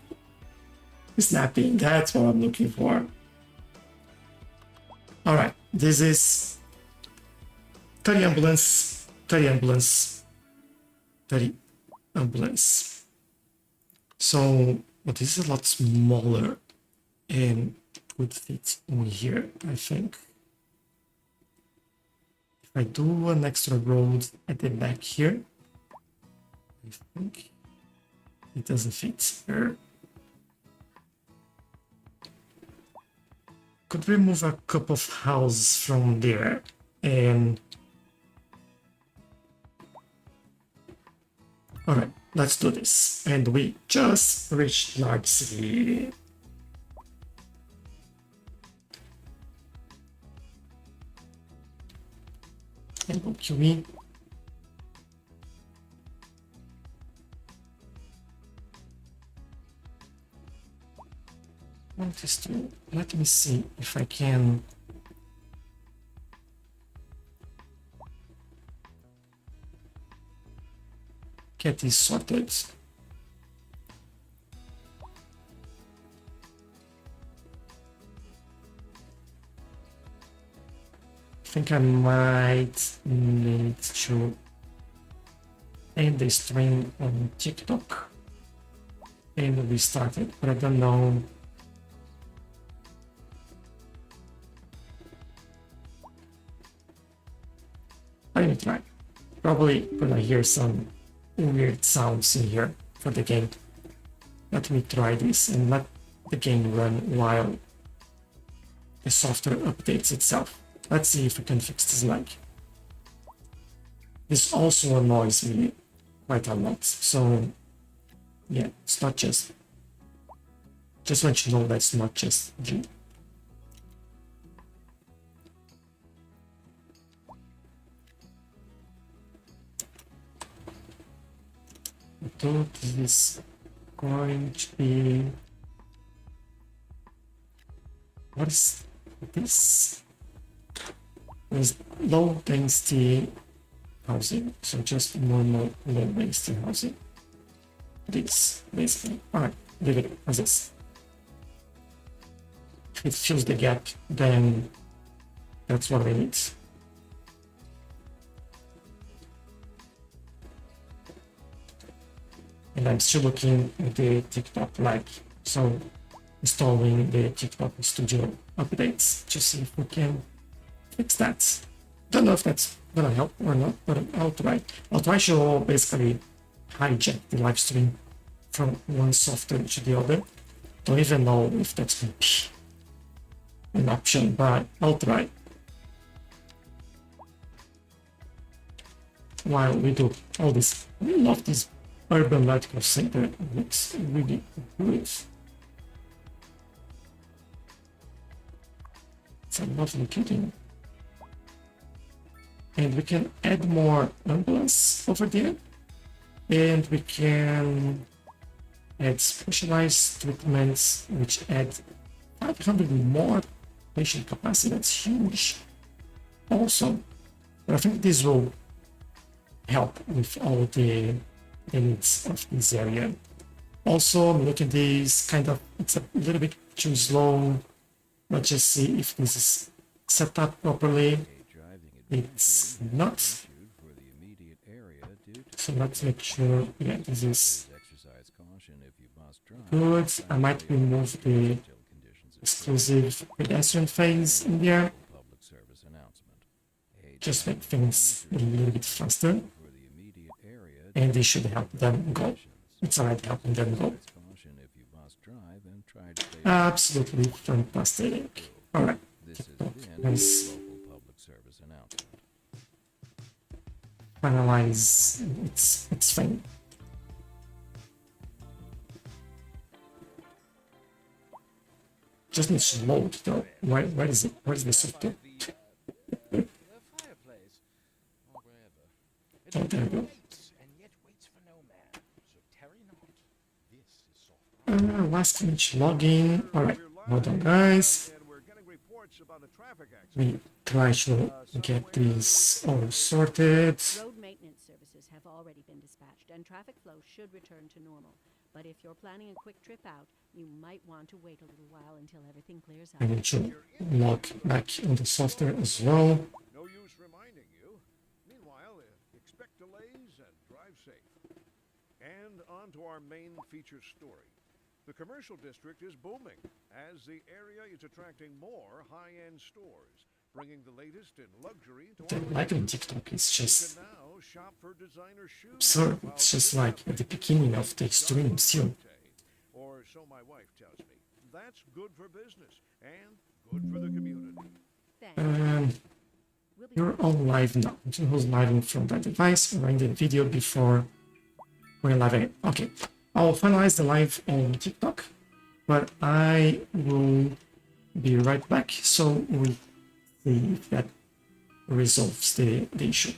[SPEAKER 1] snapping, that's what I'm looking for. Alright, this is 30 ambulance, 30 ambulance, 30 ambulance. So, but this is a lot smaller and would fit in here, I think. If I do an extra road at the back here, I think it doesn't fit here. Could remove a couple of houses from there and alright, let's do this. And we just reached large city. And go QE. Let me see if I can get this sorted. I think I might need to end the stream on TikTok and restart it, but I don't know. Let me try. Probably gonna hear some weird sounds in here for the game. Let me try this and let the game run while the software updates itself. Let's see if we can fix this lag. This also annoys me quite a lot, so yeah, it's not just want you to know that's not just you. So this is going to be, what is this? Is low density housing, so just normal low density housing. This basically, alright, leave it as this. If it fills the gap, then that's what we need. And I'm still looking at the TikTok lag, so installing the TikTok Studio updates to see if we can fix that. Don't know if that's gonna help or not, but I'll try. I'll try to basically hijack the live stream from one software to the other. Don't even know if that's gonna be an option, but I'll try. While we do all this, I love this urban medical center. It looks really good. It's a lovely building. And we can add more ambulance over there. And we can add specialized treatments, which add 500 more patient capacity. That's huge. Also, I think this will help with all the needs of this area. Also, look at this kind of, it's a little bit too slow. Let's just see if this is set up properly.
[SPEAKER 3] A driving
[SPEAKER 1] It's
[SPEAKER 3] advisory
[SPEAKER 1] not.
[SPEAKER 3] has been issued for the immediate area due to
[SPEAKER 1] So let's make sure, yeah, this is
[SPEAKER 3] Please exercise caution if you must drive.
[SPEAKER 1] good.
[SPEAKER 3] Try
[SPEAKER 1] I
[SPEAKER 3] to
[SPEAKER 1] might
[SPEAKER 3] stay off
[SPEAKER 1] remove
[SPEAKER 3] the
[SPEAKER 1] the
[SPEAKER 3] streets until conditions improve.
[SPEAKER 1] exclusive pedestrian phase in there.
[SPEAKER 3] Public service announcement. A
[SPEAKER 1] Just make
[SPEAKER 3] driving
[SPEAKER 1] things a
[SPEAKER 3] advisory
[SPEAKER 1] little bit faster,
[SPEAKER 3] for the immediate area
[SPEAKER 1] and this should help them go.
[SPEAKER 3] conditions.
[SPEAKER 1] It's alright helping them go.
[SPEAKER 3] Exercise caution if you must drive and try to stay
[SPEAKER 1] Absolutely fantastic. Alright,
[SPEAKER 3] This has
[SPEAKER 1] TikTok
[SPEAKER 3] been a
[SPEAKER 1] is
[SPEAKER 3] local public service announcement.
[SPEAKER 1] finalize its thing. Just needs to load though. Where is it? Where's the software?
[SPEAKER 6] The fireplace, or wherever. It
[SPEAKER 1] Oh, there we go.
[SPEAKER 6] waits, and yet waits for no man. So tarry not. This is soft.
[SPEAKER 1] Last image login. Alright, hold on guys.
[SPEAKER 5] And we're getting reports about a traffic accident.
[SPEAKER 1] We try to get this all sorted.
[SPEAKER 4] Road maintenance services have already been dispatched, and traffic flow should return to normal. But if you're planning a quick trip out, you might want to wait a little while until everything clears
[SPEAKER 1] I
[SPEAKER 4] up.
[SPEAKER 1] need to log back on the software as well.
[SPEAKER 5] No use reminding you. Meanwhile, expect delays and drive safe. And on to our main feature story. The commercial district is booming as the area is attracting more high-end stores, bringing the latest in luxury to
[SPEAKER 1] The
[SPEAKER 5] our
[SPEAKER 1] lighting
[SPEAKER 5] neighborhood.
[SPEAKER 1] TikTok is
[SPEAKER 5] You
[SPEAKER 1] just
[SPEAKER 5] can now shop for designer shoes.
[SPEAKER 1] absurd.
[SPEAKER 5] while
[SPEAKER 1] It's just
[SPEAKER 5] still
[SPEAKER 1] like at the beginning of the stream still.
[SPEAKER 5] Or so my wife tells me. That's good for business and good for the community.
[SPEAKER 4] Thanks. We'll be
[SPEAKER 1] You're on live now. Who's live from that device? Or in the video before we're live again. Okay, I'll finalize the live on TikTok, but I will be right back so we see if that resolves the issue.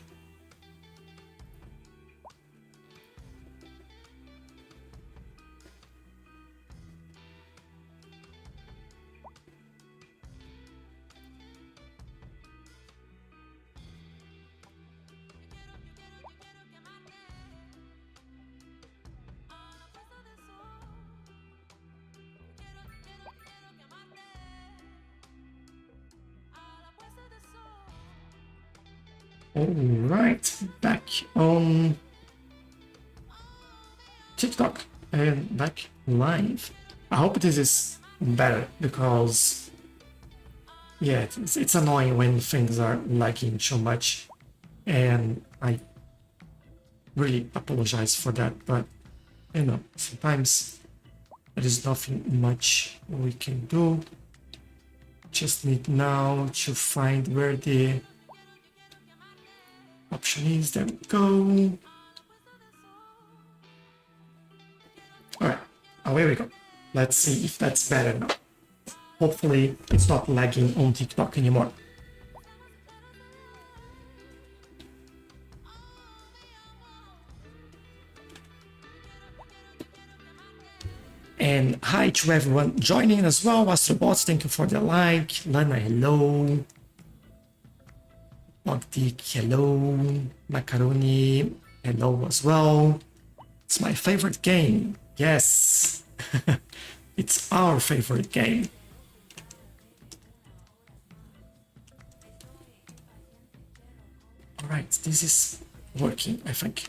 [SPEAKER 1] Alright, back on TikTok and back live. I hope this is better because, yeah, it's annoying when things are lagging so much, and I really apologize for that, but you know, sometimes there is nothing much we can do. Just need now to find where the option is. There we go. Alright, away we go. Let's see if that's better now. Hopefully it's not lagging on TikTok anymore. And hi to everyone joining as well. Astrobots, thank you for the like. Lana, hello. Bogdik, hello. Macaroni, hello as well. It's my favorite game. Yes. It's our favorite game. Alright, this is working, I think.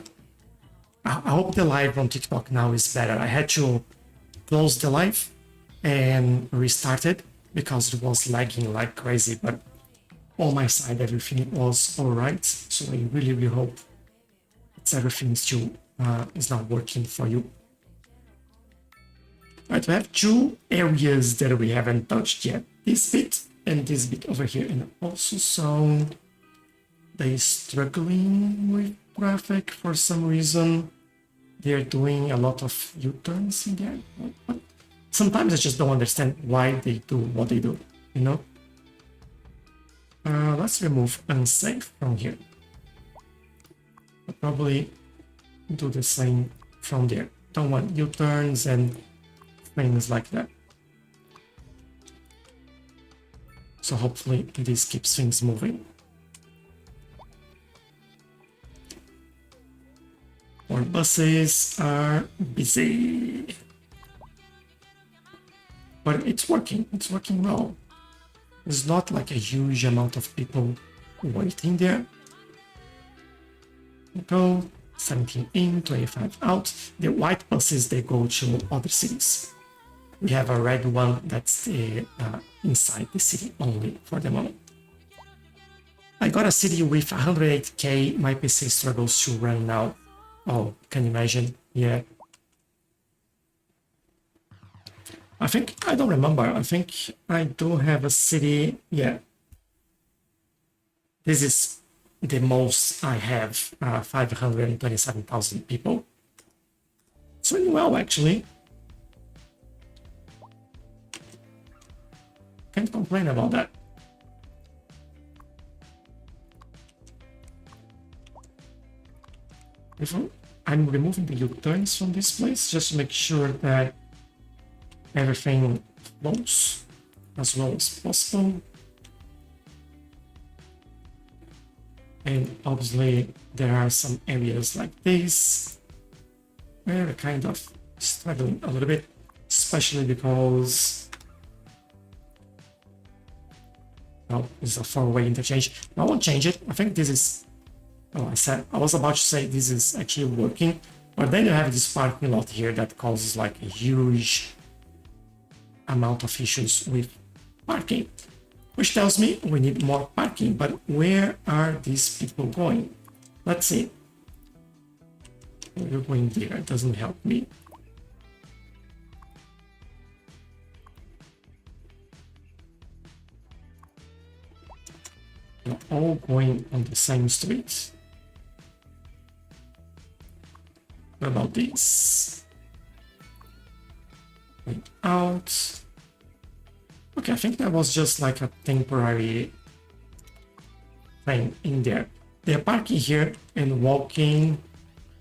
[SPEAKER 1] I hope the live on TikTok now is better. I had to close the live and restart it because it was lagging like crazy, but on my side everything was alright. So I really hope everything still is now working for you. Right, we have two areas that we haven't touched yet. This bit and this bit over here. And also so they're struggling with traffic for some reason. They're doing a lot of U-turns in there. But sometimes I just don't understand why they do what they do, you know? Let's remove unsafe from here. I'll probably do the same from there. Don't want U-turns and things like that. So hopefully this keeps things moving. Our buses are busy. But it's working well. There's not like a huge amount of people waiting there. Go 17 in, 25 out. The white buses, they go to other cities. We have a red one that's inside the city only for the moment. I got a city with 108k. My PC struggles to run now. Oh, can you imagine? Yeah. I don't remember. I think I do have a city. Yeah. This is the most I have, 527,000 people. It's really well, actually. Can't complain about that. I'm removing the U-turns from this place just to make sure that everything flows as well as possible. And obviously there are some areas like this where we're kind of struggling a little bit, especially because, well, this is a four-way interchange. I won't change it. I think this is, I was about to say this is actually working, but then you have this parking lot here that causes like a huge amount of issues with parking, which tells me we need more parking. But where are these people going? Let's see. You're going there, it doesn't help me. You're all going on the same street. What about this? Going out. Okay, I think that was just like a temporary thing in there. They're parking here and walking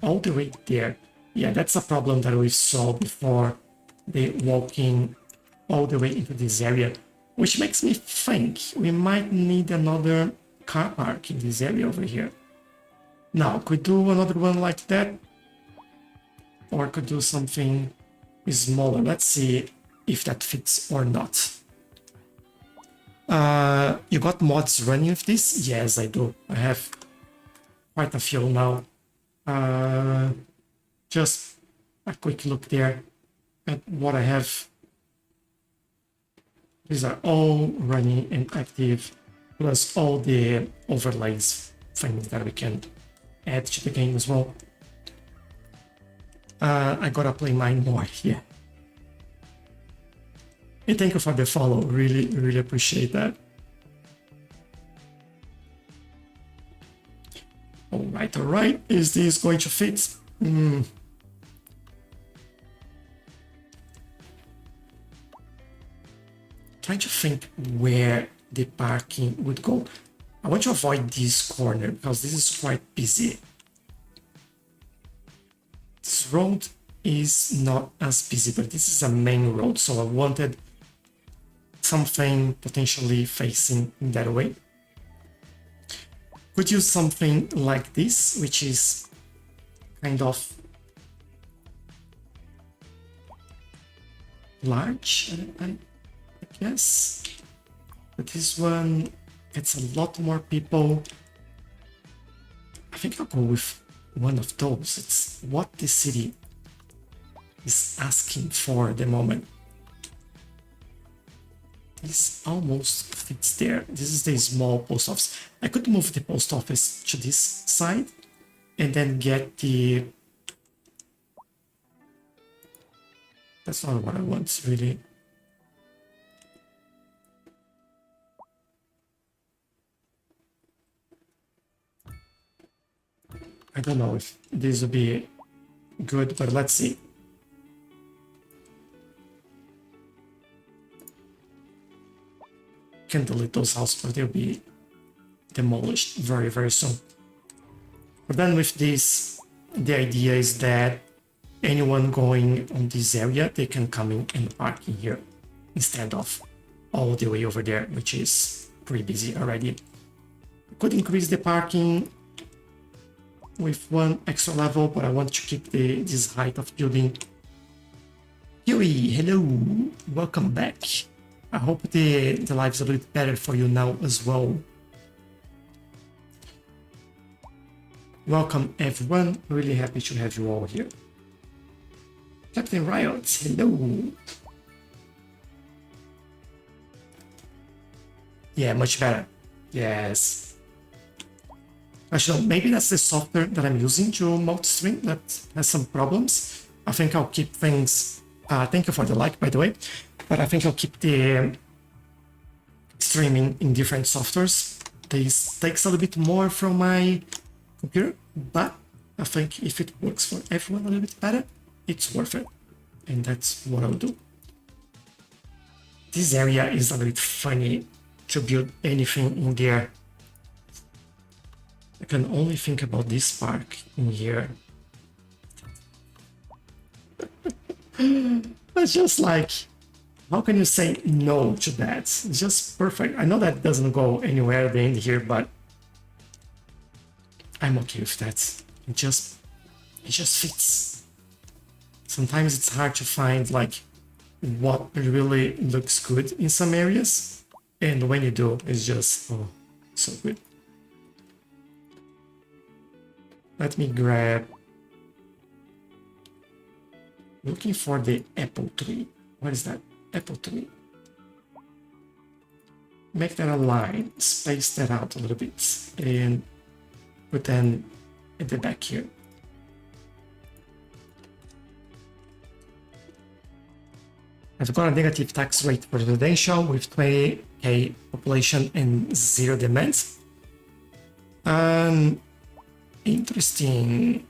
[SPEAKER 1] all the way there. Yeah, that's a problem that we saw before. They walking all the way into this area, which makes me think we might need another car park in this area over here. Now, could do another one like that, or could do something smaller. Let's see if that fits or not. You got mods running with this? Yes, I do. I have quite a few now. Just a quick look there at what I have. These are all running and active, plus all the overlays things that we can add to the game as well. I gotta play mine more, yeah. And thank you for the follow, really appreciate that. Alright, is this going to fit? Trying to think where the parking would go. I want to avoid this corner because this is quite busy. This road is not as busy, but this is a main road, so I wanted something potentially facing that way. Could use something like this, which is kind of large, I guess. But this one gets a lot more people. I think I'll go with one of those. It's what the city is asking for at the moment. This almost fits there. This is the small post office. I could move the post office to this side and then get the... That's not what I want, really. I don't know if this will be good, but let's see. Can delete those houses, but they'll be demolished very soon. But then with this, the idea is that anyone going on this area, they can come in and park in here instead of all the way over there, which is pretty busy already. Could increase the parking with one extra level, but I want to keep this height of building. Huey, hello, welcome back. I hope the life's a little bit better for you now as well. Welcome everyone, really happy to have you all here. Captain Riot, hello. Yeah, much better. Yes. Actually, maybe that's the software that I'm using to multi-stream that has some problems. I think I'll keep things... thank you for the like, by the way. But I think I'll keep the streaming in different softwares. This takes a little bit more from my computer, but I think if it works for everyone a little bit better, it's worth it. And that's what I'll do. This area is a little bit funny to build anything in there. I can only think about this park in here. It's just like, how can you say no to that? It's just perfect. I know that doesn't go anywhere at the end here, but I'm okay with that. It just fits. Sometimes it's hard to find like what really looks good in some areas, and when you do, it's just so good. Let me grab. Looking for the apple tree. What is that? Apple tree. Make that a line, space that out a little bit, and put them at the back here. I've got a negative tax rate for residential with 20k population and 0 demands. Interesting.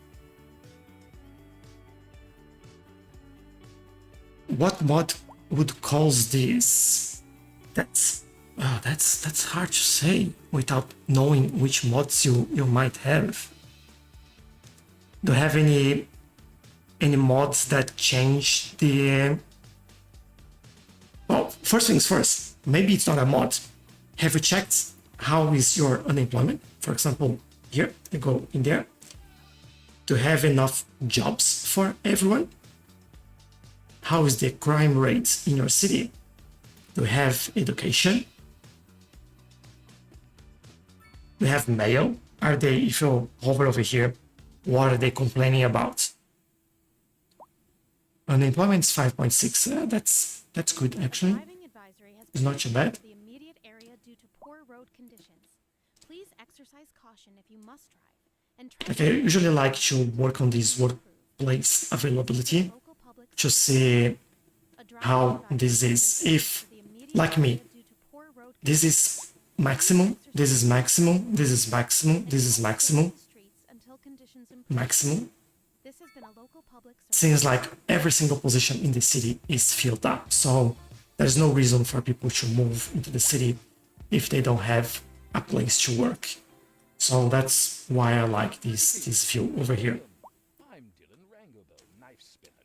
[SPEAKER 1] What mod would cause this? That's hard to say without knowing which mods you might have. Do you have any mods that change the... Well, first things first, maybe it's not a mod. Have you checked how is your unemployment? For example, here, you go in there. Do you have enough jobs for everyone? How is the crime rate in your city? Do you have education? Do you have mail? Are they, if you hover over here, what are they complaining about? Unemployment is 5.6. That's good actually.
[SPEAKER 2] Driving advisory has
[SPEAKER 1] It's not too bad.
[SPEAKER 2] the immediate area due to poor road conditions. Please exercise caution if you must drive. And try
[SPEAKER 1] Like I usually like to work on this workplace availability to see how this is. If, like me, this is maximum, this is maximum, this is maximum, this is maximum, maximum.
[SPEAKER 2] This has been a local public
[SPEAKER 1] Seems like every single position in the city is filled up, so there's no reason for people to move into the city if they don't have a place to work. So that's why I like this view over here.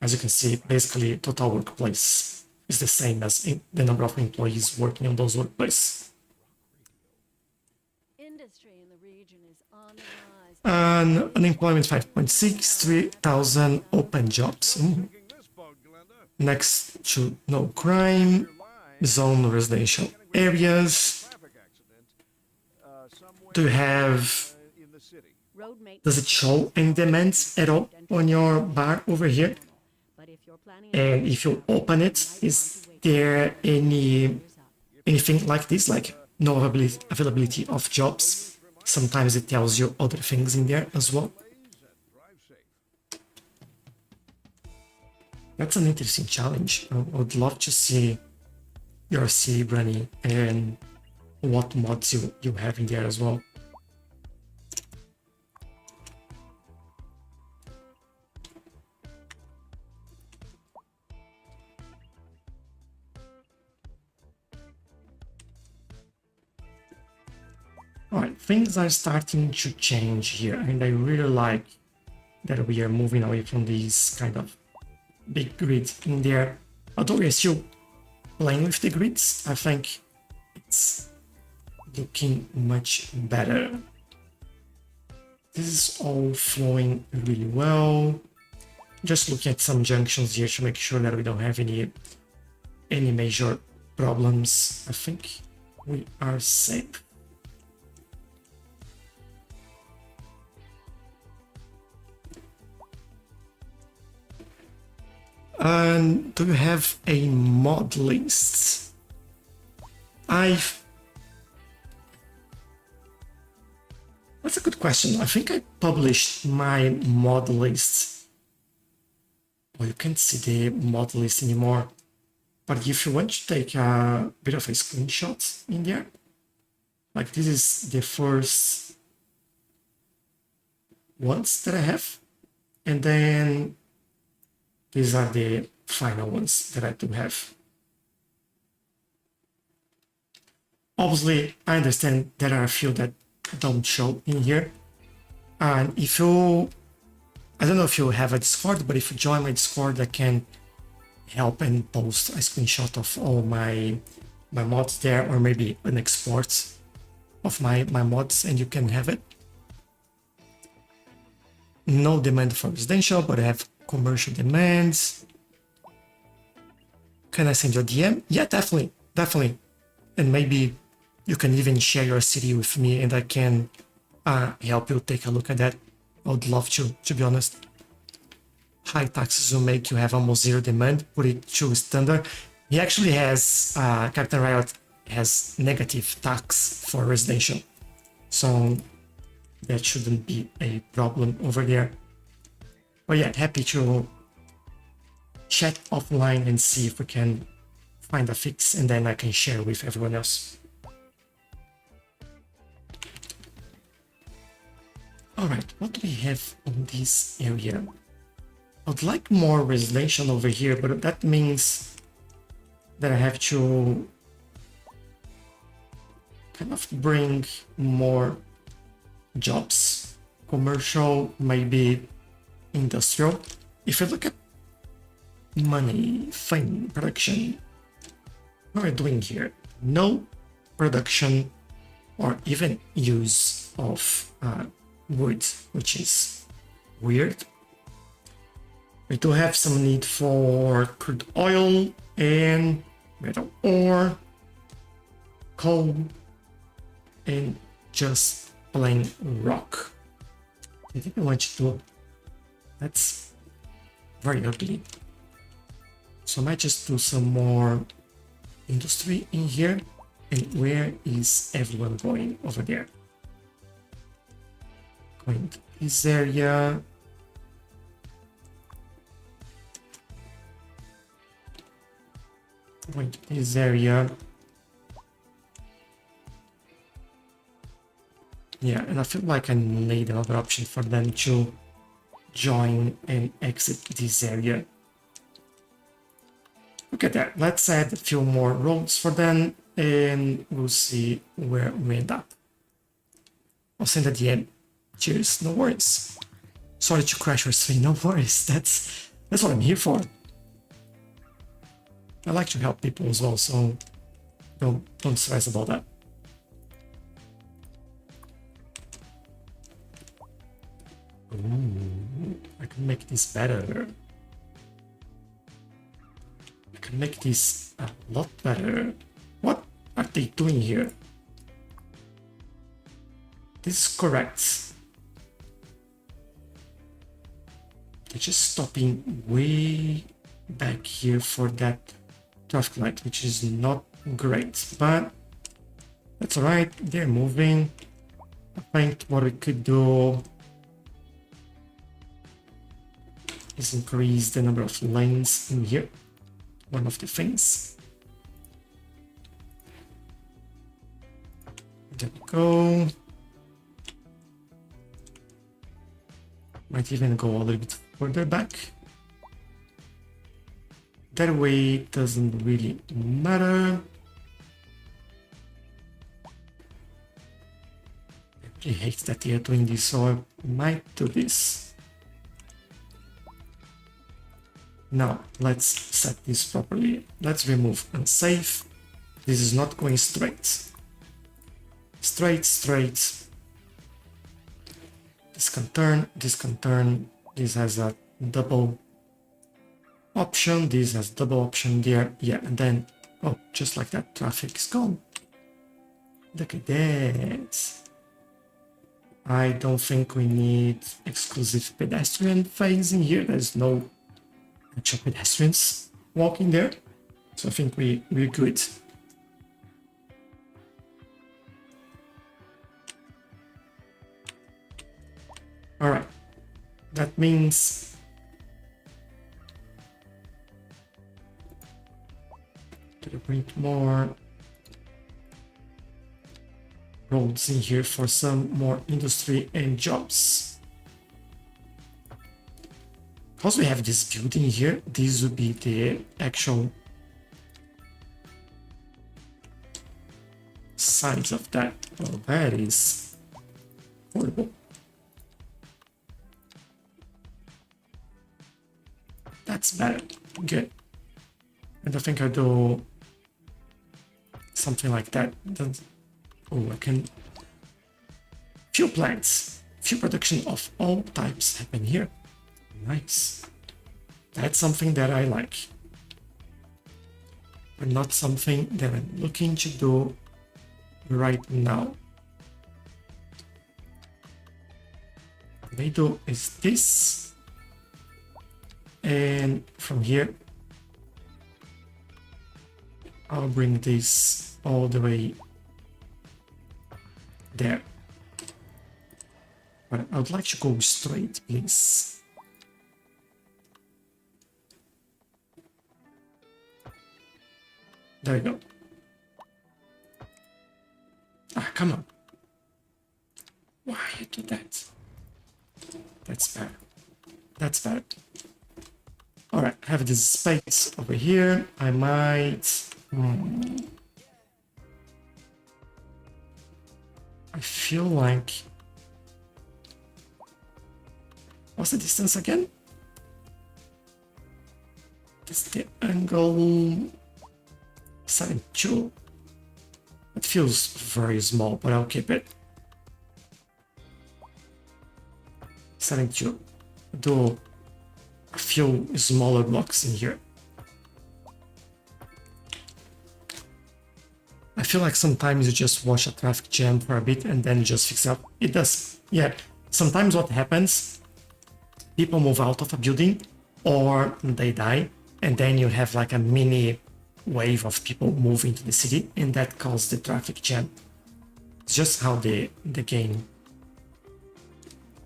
[SPEAKER 1] As you can see, basically total workplace is the same as the number of employees working on those workplaces.
[SPEAKER 4] Industry in the region is on the rise.
[SPEAKER 1] And unemployment 5.6, 3,000 open jobs. Next to no crime, zone residential areas. Do you have...
[SPEAKER 4] Road maintenance.
[SPEAKER 1] Does it show any demands at all on your bar over here?
[SPEAKER 4] But if you're planning
[SPEAKER 1] And if you open it, is there anything like this, like no availability of jobs? Sometimes it tells you other things in there as well. That's an interesting challenge. I would love to see your city running and what mods you have in there as well. Alright, things are starting to change here, and I really like that we are moving away from these kind of big grids in there. Although we're still playing with the grids, I think it's looking much better. This is all flowing really well. Just looking at some junctions here to make sure that we don't have any major problems. I think we are safe. And do you have a mod list? That's a good question. I think I published my mod list. Well, you can't see the mod list anymore. But if you want to take a bit of a screenshot in there, like this is the first ones that I have. And then these are the final ones that I do have. Obviously, I understand there are a few that don't show in here. And if you, I don't know if you have a Discord, but if you join my Discord, I can help and post a screenshot of all my mods there, or maybe an export of my mods, and you can have it. No demand for residential, but I have commercial demands. Can I send you a DM? Yeah, definitely. And maybe you can even share your city with me and I can help you take a look at that. I would love to be honest. High taxes will make you have almost zero demand, put it to standard. He actually has, Captain Riot has negative tax for residential. So that shouldn't be a problem over there. But yeah, happy to chat offline and see if we can find a fix, and then I can share with everyone else. Alright, what do we have on this area? I'd like more residential over here, but that means that I have to kind of bring more jobs. Commercial, maybe industrial. If you look at money, fame, production, what are we doing here? No production or even use of wood, which is weird. We do have some need for crude oil and metal ore, coal, and just plain rock. I think I want to do. That's very ugly. So I might just do some more industry in here. And where is everyone going over there? Going to this area. Going to this area. Yeah, and I feel like I need another option for them to join and exit this area. Look at that. Let's add a few more roads for them and we'll see where we end up. I'll send a DM. Cheers, no worries. Sorry to crash your stream, no worries. That's what I'm here for. I like to help people as well, so don't stress about that. Ooh, I can make this better. I can make this a lot better. What are they doing here? This is correct. They're just stopping way back here for that traffic light, which is not great, but that's alright. They're moving. I think what we could do is increase the number of lanes in here. One of the things. There we go. Might even go a little bit further back. That way it doesn't really matter. I really hate that they are doing this, so I might do this. Now, let's set this properly. Let's remove unsafe. This is not going straight. Straight. This can turn, this can turn. This has a double option, this has double option there. Yeah, and then Oh, just like that, traffic's gone. Look at that. I don't think we need exclusive pedestrian phase in here. There's no actual pedestrians walking there. So I think we're good. Alright. That means to bring more roads in here for some more industry and jobs. Because we have this building here, this would be the actual size of that. Oh, that is horrible. That's better. Good. And I think I'll do something like that. Oh, I can... Fuel plants. Fuel production of all types happen here. Nice. That's something that I like. But not something that I'm looking to do right now. What I do is this. And from here, I'll bring this all the way there. But I would like to go straight, please. There you go. Ah, come on. Why you do that? That's bad. That's bad. Alright, have this space over here. I might... I feel like... What's the distance again? That's the angle... 72. It feels very small, but I'll keep it. 72. Do a few smaller blocks in here. I feel like sometimes you just watch a traffic jam for a bit and then just fix up. It does. Yeah. Sometimes what happens, people move out of a building or they die, and then you have like a mini wave of people moving to the city, and that causes the traffic jam. It's just how the game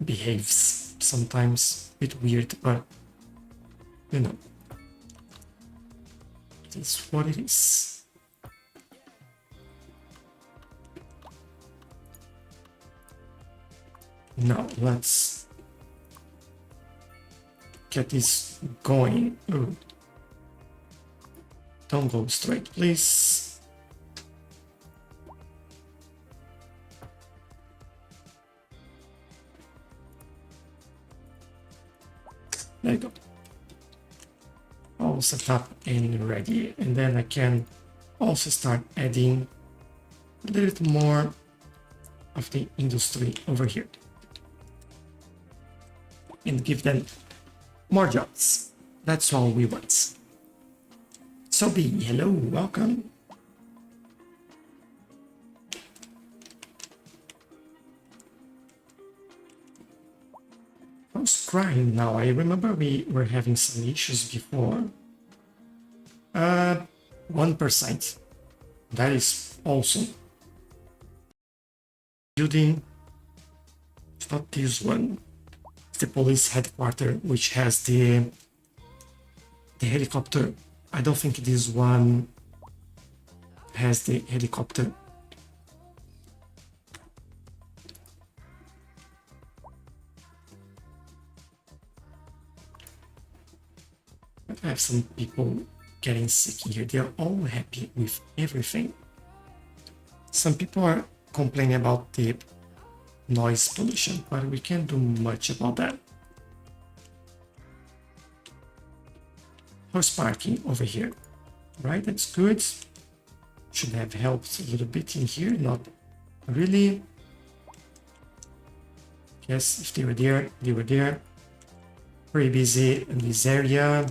[SPEAKER 1] behaves. Sometimes a bit weird, but you know, it is what it is. Now let's get this going. Ooh. Don't go straight, please. There you go. All set up and ready. And then I can also start adding a little bit more of the industry over here. And give them more jobs. That's all we want. Sobi, hello, welcome. How's crime now? I remember we were having some issues before. 1%. That is awesome. Building. It's not this one. It's the police headquarters, which has the helicopter. I don't think this one has the helicopter. I have some people getting sick in here. They are all happy with everything. Some people are complaining about the noise pollution, but we can't do much about that. Horse parking over here, right? That's good. Should have helped a little bit in here, not really. Yes, if they were there, they were there. Pretty busy in this area.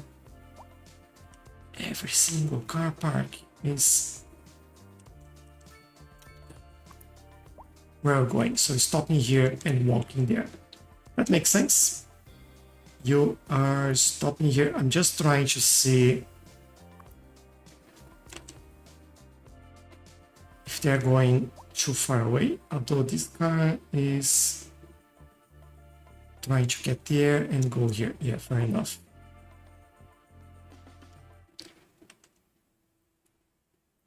[SPEAKER 1] Every single car park is where we're going. So stopping here and walking there. That makes sense. You are stopping here. I'm just trying to see if they're going too far away. Although this car is trying to get there and go here. Yeah, fair enough.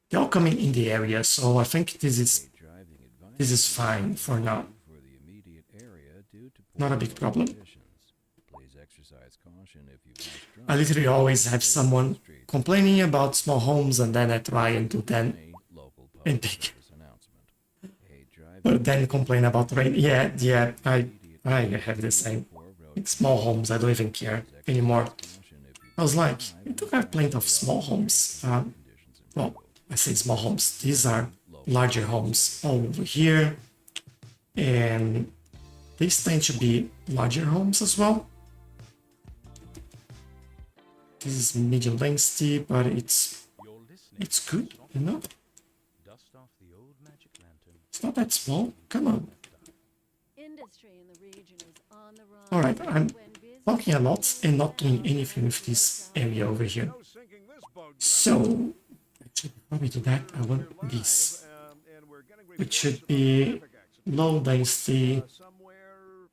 [SPEAKER 1] They're all coming in the area, so I think this is fine for now.
[SPEAKER 3] For the immediate area due to
[SPEAKER 1] Not a
[SPEAKER 3] poor
[SPEAKER 1] big
[SPEAKER 3] road
[SPEAKER 1] problem.
[SPEAKER 3] conditions. Please exercise caution if you must drive
[SPEAKER 1] I literally always have
[SPEAKER 3] on
[SPEAKER 1] someone
[SPEAKER 3] streets
[SPEAKER 1] complaining about small homes, and then I try and do them,
[SPEAKER 3] a local
[SPEAKER 1] and
[SPEAKER 3] public
[SPEAKER 1] pick.
[SPEAKER 3] service announcement. A driving
[SPEAKER 1] But then complain about rain. Yeah, I have the same.
[SPEAKER 3] poor road
[SPEAKER 1] In small homes, I don't even care anymore.
[SPEAKER 3] caution if you
[SPEAKER 1] I was like, we do have plenty of small homes. Well, I say small homes. These are larger homes all over here, and these tend to be larger homes as well. This is medium density, but it's good, you know.
[SPEAKER 6] Dust off the old magic lantern.
[SPEAKER 1] It's not that small. Come on.
[SPEAKER 4] Industry in the region is on the run.
[SPEAKER 1] All right, I'm
[SPEAKER 4] When busy
[SPEAKER 1] talking a lot and not doing anything with this area over here.
[SPEAKER 5] No sinking this boat,
[SPEAKER 1] So, actually, before we do that, I want this,
[SPEAKER 5] and we're getting
[SPEAKER 1] which
[SPEAKER 5] reports
[SPEAKER 1] should
[SPEAKER 5] of a
[SPEAKER 1] be
[SPEAKER 5] traffic accident,
[SPEAKER 1] low density
[SPEAKER 5] somewhere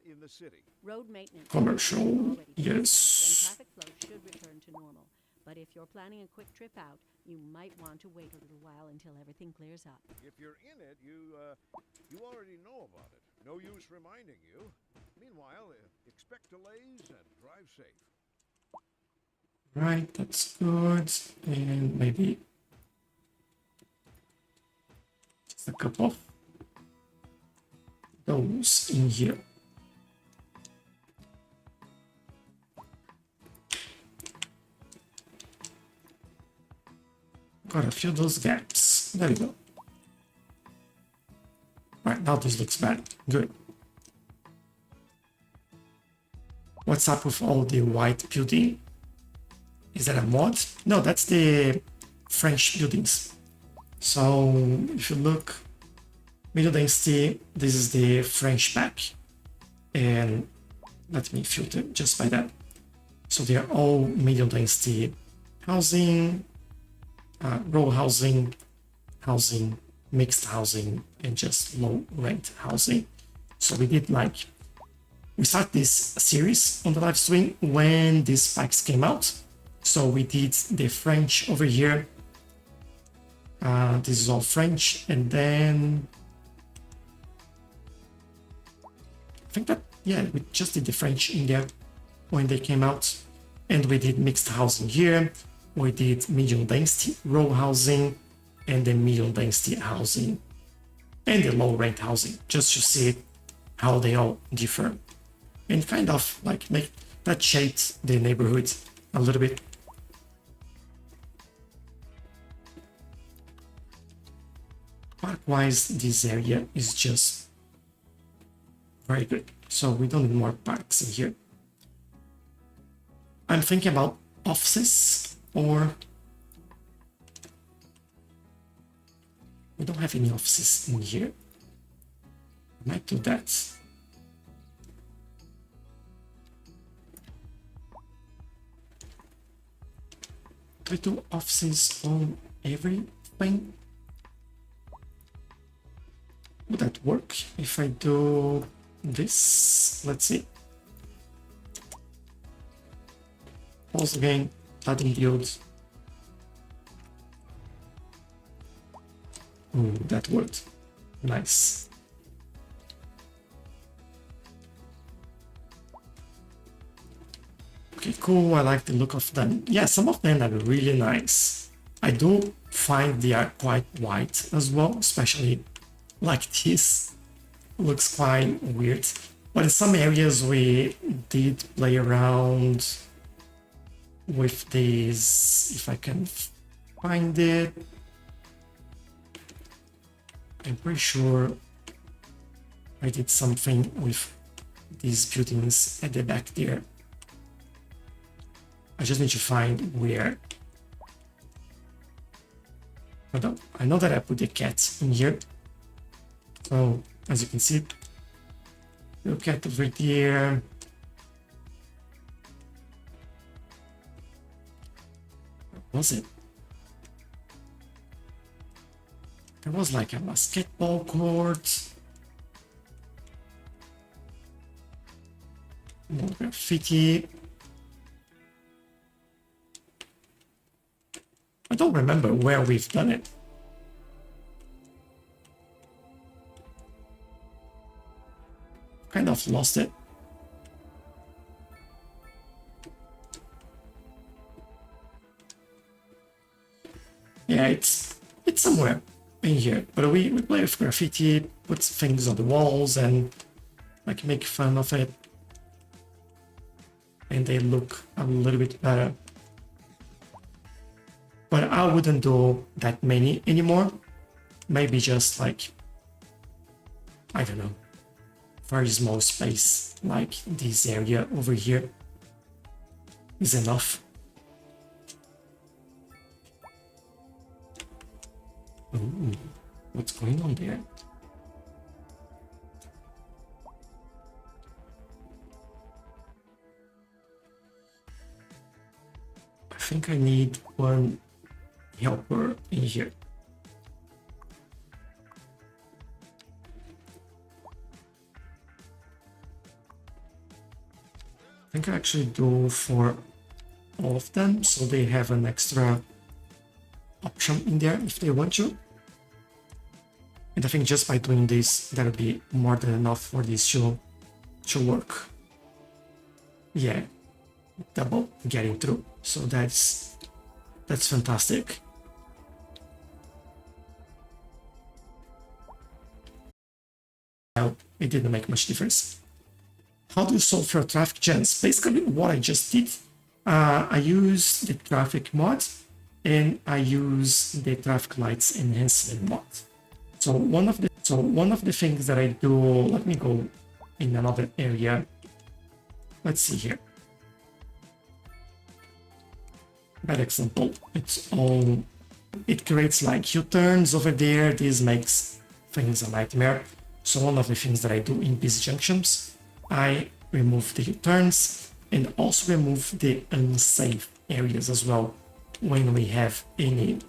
[SPEAKER 5] in the city.
[SPEAKER 4] road maintenance
[SPEAKER 1] commercial.
[SPEAKER 4] services have already been
[SPEAKER 1] Yes.
[SPEAKER 4] dispatched, and traffic flow should return to normal. But if you're planning a quick trip out, you might want to wait a little while until everything clears up.
[SPEAKER 5] If you're in it, you already know about it. No use reminding you. Meanwhile, expect delays and drive safe.
[SPEAKER 1] Right, that's good. And maybe just a couple of those in here. Got a few of those gaps. There we go. Right, now this looks bad. Good. What's up with all the white building? Is that a mod? No, that's the French buildings. So if you look, middle density, this is the French pack. And let me filter just by that. So they are all medium density housing, row housing, mixed housing, and just low rent housing. So we did we started this series on the live stream when these packs came out. So we did the French over here. This is all French, and then I think that, yeah, we just did the French in there when they came out, and we did mixed housing here. We did medium density row housing, and then medium density housing, and the low rent housing, just to see how they all differ, and kind of make that shaped the neighborhood a little bit. Park-wise, this area is just very good. So we don't need more parks in here. I'm thinking about offices, or we don't have any offices in here. I might do that. Do I do offices on everything? Would that work if I do this? Let's see. Pause again, adding build. Ooh, that worked. Nice. Okay, cool. I like the look of them. Yeah, some of them are really nice. I do find they are quite white as well, especially like this. Looks quite weird. But in some areas we did play around with these, if I can find it. I'm pretty sure I did something with these buildings at the back there. I just need to find where. I know that I put the cat in here. So as you can see, the cat over there. What was it? There was like a basketball court. More graffiti. I don't remember where we've done it. Kind of lost it. Yeah, it's somewhere in here. But we play with graffiti, put things on the walls and like make fun of it. And they look a little bit better. But I wouldn't do that many anymore. Maybe just like, I don't know, very small space like this area over here is enough. Ooh, what's going on there? I think I need one helper in here. I think I actually do for all of them, so they have an extra option in there if they want to. And I think just by doing this, that'll be more than enough for this to work. Yeah, double getting through. So that's fantastic. Well, it didn't make much difference. How do you solve your traffic jams? Basically, what I just did, I use the traffic mod and I use the traffic lights enhancement mod. So one of the things that I do, let me go in another area. Let's see here. Bad example. It creates like U-turns over there. This makes things a nightmare. So one of the things that I do in busy junctions, I remove the U-turns and also remove the unsafe areas as well when we have any.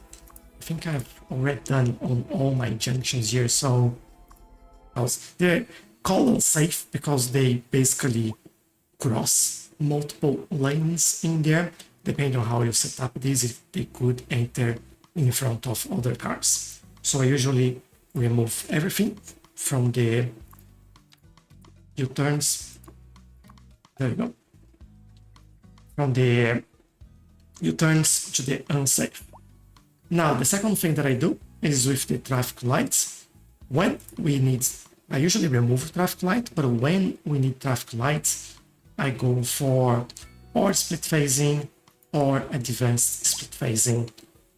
[SPEAKER 1] I think I've already done on all my junctions here, so they're called unsafe because they basically cross multiple lanes in there. Depending on how you set up these, if they could enter in front of other cars. So I usually remove everything from the U-turns. There you go. From the U-turns to the unsafe. Now, the second thing that I do is with the traffic lights. When we need, I usually remove traffic light, but when we need traffic lights, I go for or split phasing or advanced split phasing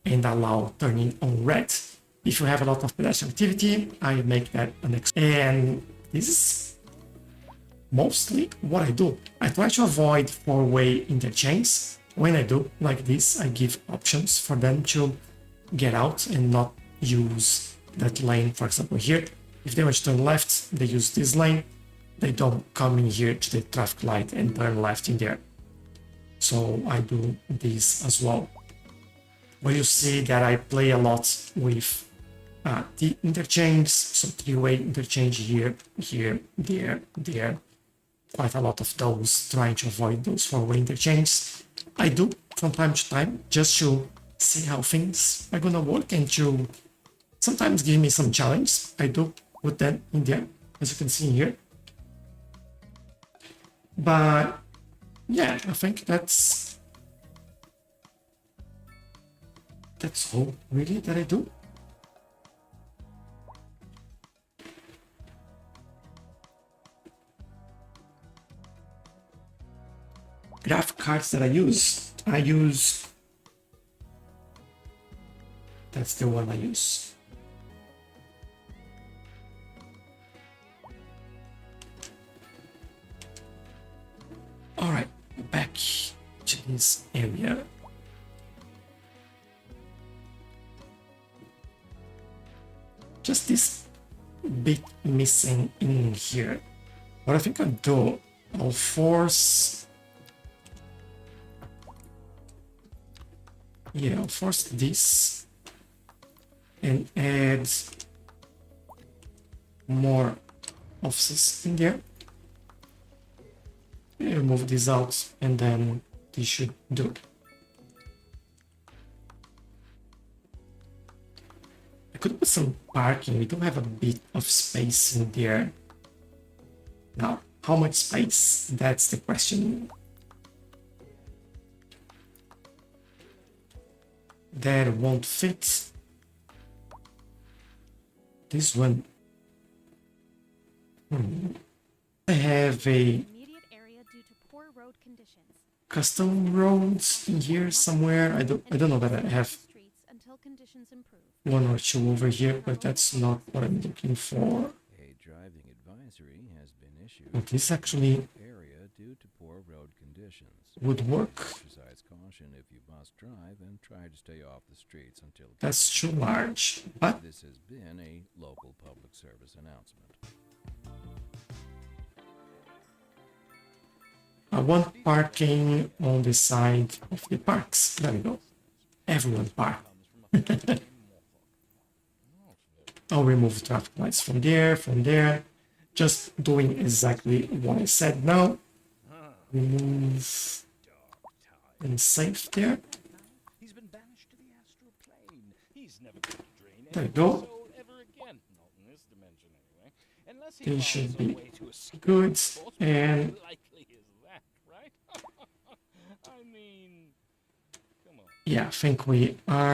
[SPEAKER 1] and allow turning on red. If you have a lot of pedestrian activity, I make that an and this is mostly what I do. I try to avoid four-way interchanges. When I do like this, I give options for them to get out and not use that lane. For example, here, if they want to turn left, they use this lane. They don't come in here to the traffic light and turn left in there. So I do this as well. Where you see that I play a lot with the interchange, so three-way interchange here, here, there, there. Quite a lot of those, trying to avoid those four-way interchanges. I do from time to time, just to see how things are gonna work and to sometimes give me some challenge. I do put them in there, as you can see here. But yeah, I think that's all really that I do. Graphic cards that I use, that's the one I use. All right, back to this area. just this bit missing in here. What I think I'll do, I'll force... Yeah, I'll force this and add more offices in there. Remove this out and then this should do. I could put some parking. We do have a bit of space in there. Now, how much space? That's the question. That won't fit. This one. I have a
[SPEAKER 2] Immediate area due to poor road conditions.
[SPEAKER 1] custom roads in here somewhere. I don't know that I have
[SPEAKER 2] Streets until conditions improve.
[SPEAKER 1] one or two over here, but that's not what I'm looking for.
[SPEAKER 3] A driving advisory has been issued.
[SPEAKER 1] But this actually
[SPEAKER 3] Area due to poor road conditions.
[SPEAKER 1] would work.
[SPEAKER 3] Exercise caution if you must drive and try to stay off the streets until.
[SPEAKER 1] That's too large. But
[SPEAKER 3] This has been a local public service announcement.
[SPEAKER 1] I want parking on the side of the parks. There we go. Everyone park. I'll remove traffic lights from there. Just doing exactly what I said now. Remove and save there.
[SPEAKER 6] He's been banished to the astral plane. He's never going to drain
[SPEAKER 1] There you
[SPEAKER 6] any
[SPEAKER 1] go.
[SPEAKER 6] soul ever again. Not in this dimension, anyway. Unless he
[SPEAKER 1] They
[SPEAKER 6] finds
[SPEAKER 1] should
[SPEAKER 6] a
[SPEAKER 1] be
[SPEAKER 6] way to escape,
[SPEAKER 1] good,
[SPEAKER 6] of course,
[SPEAKER 1] and-
[SPEAKER 6] how likely is that, right? I mean, come on.
[SPEAKER 1] Yeah, I think we are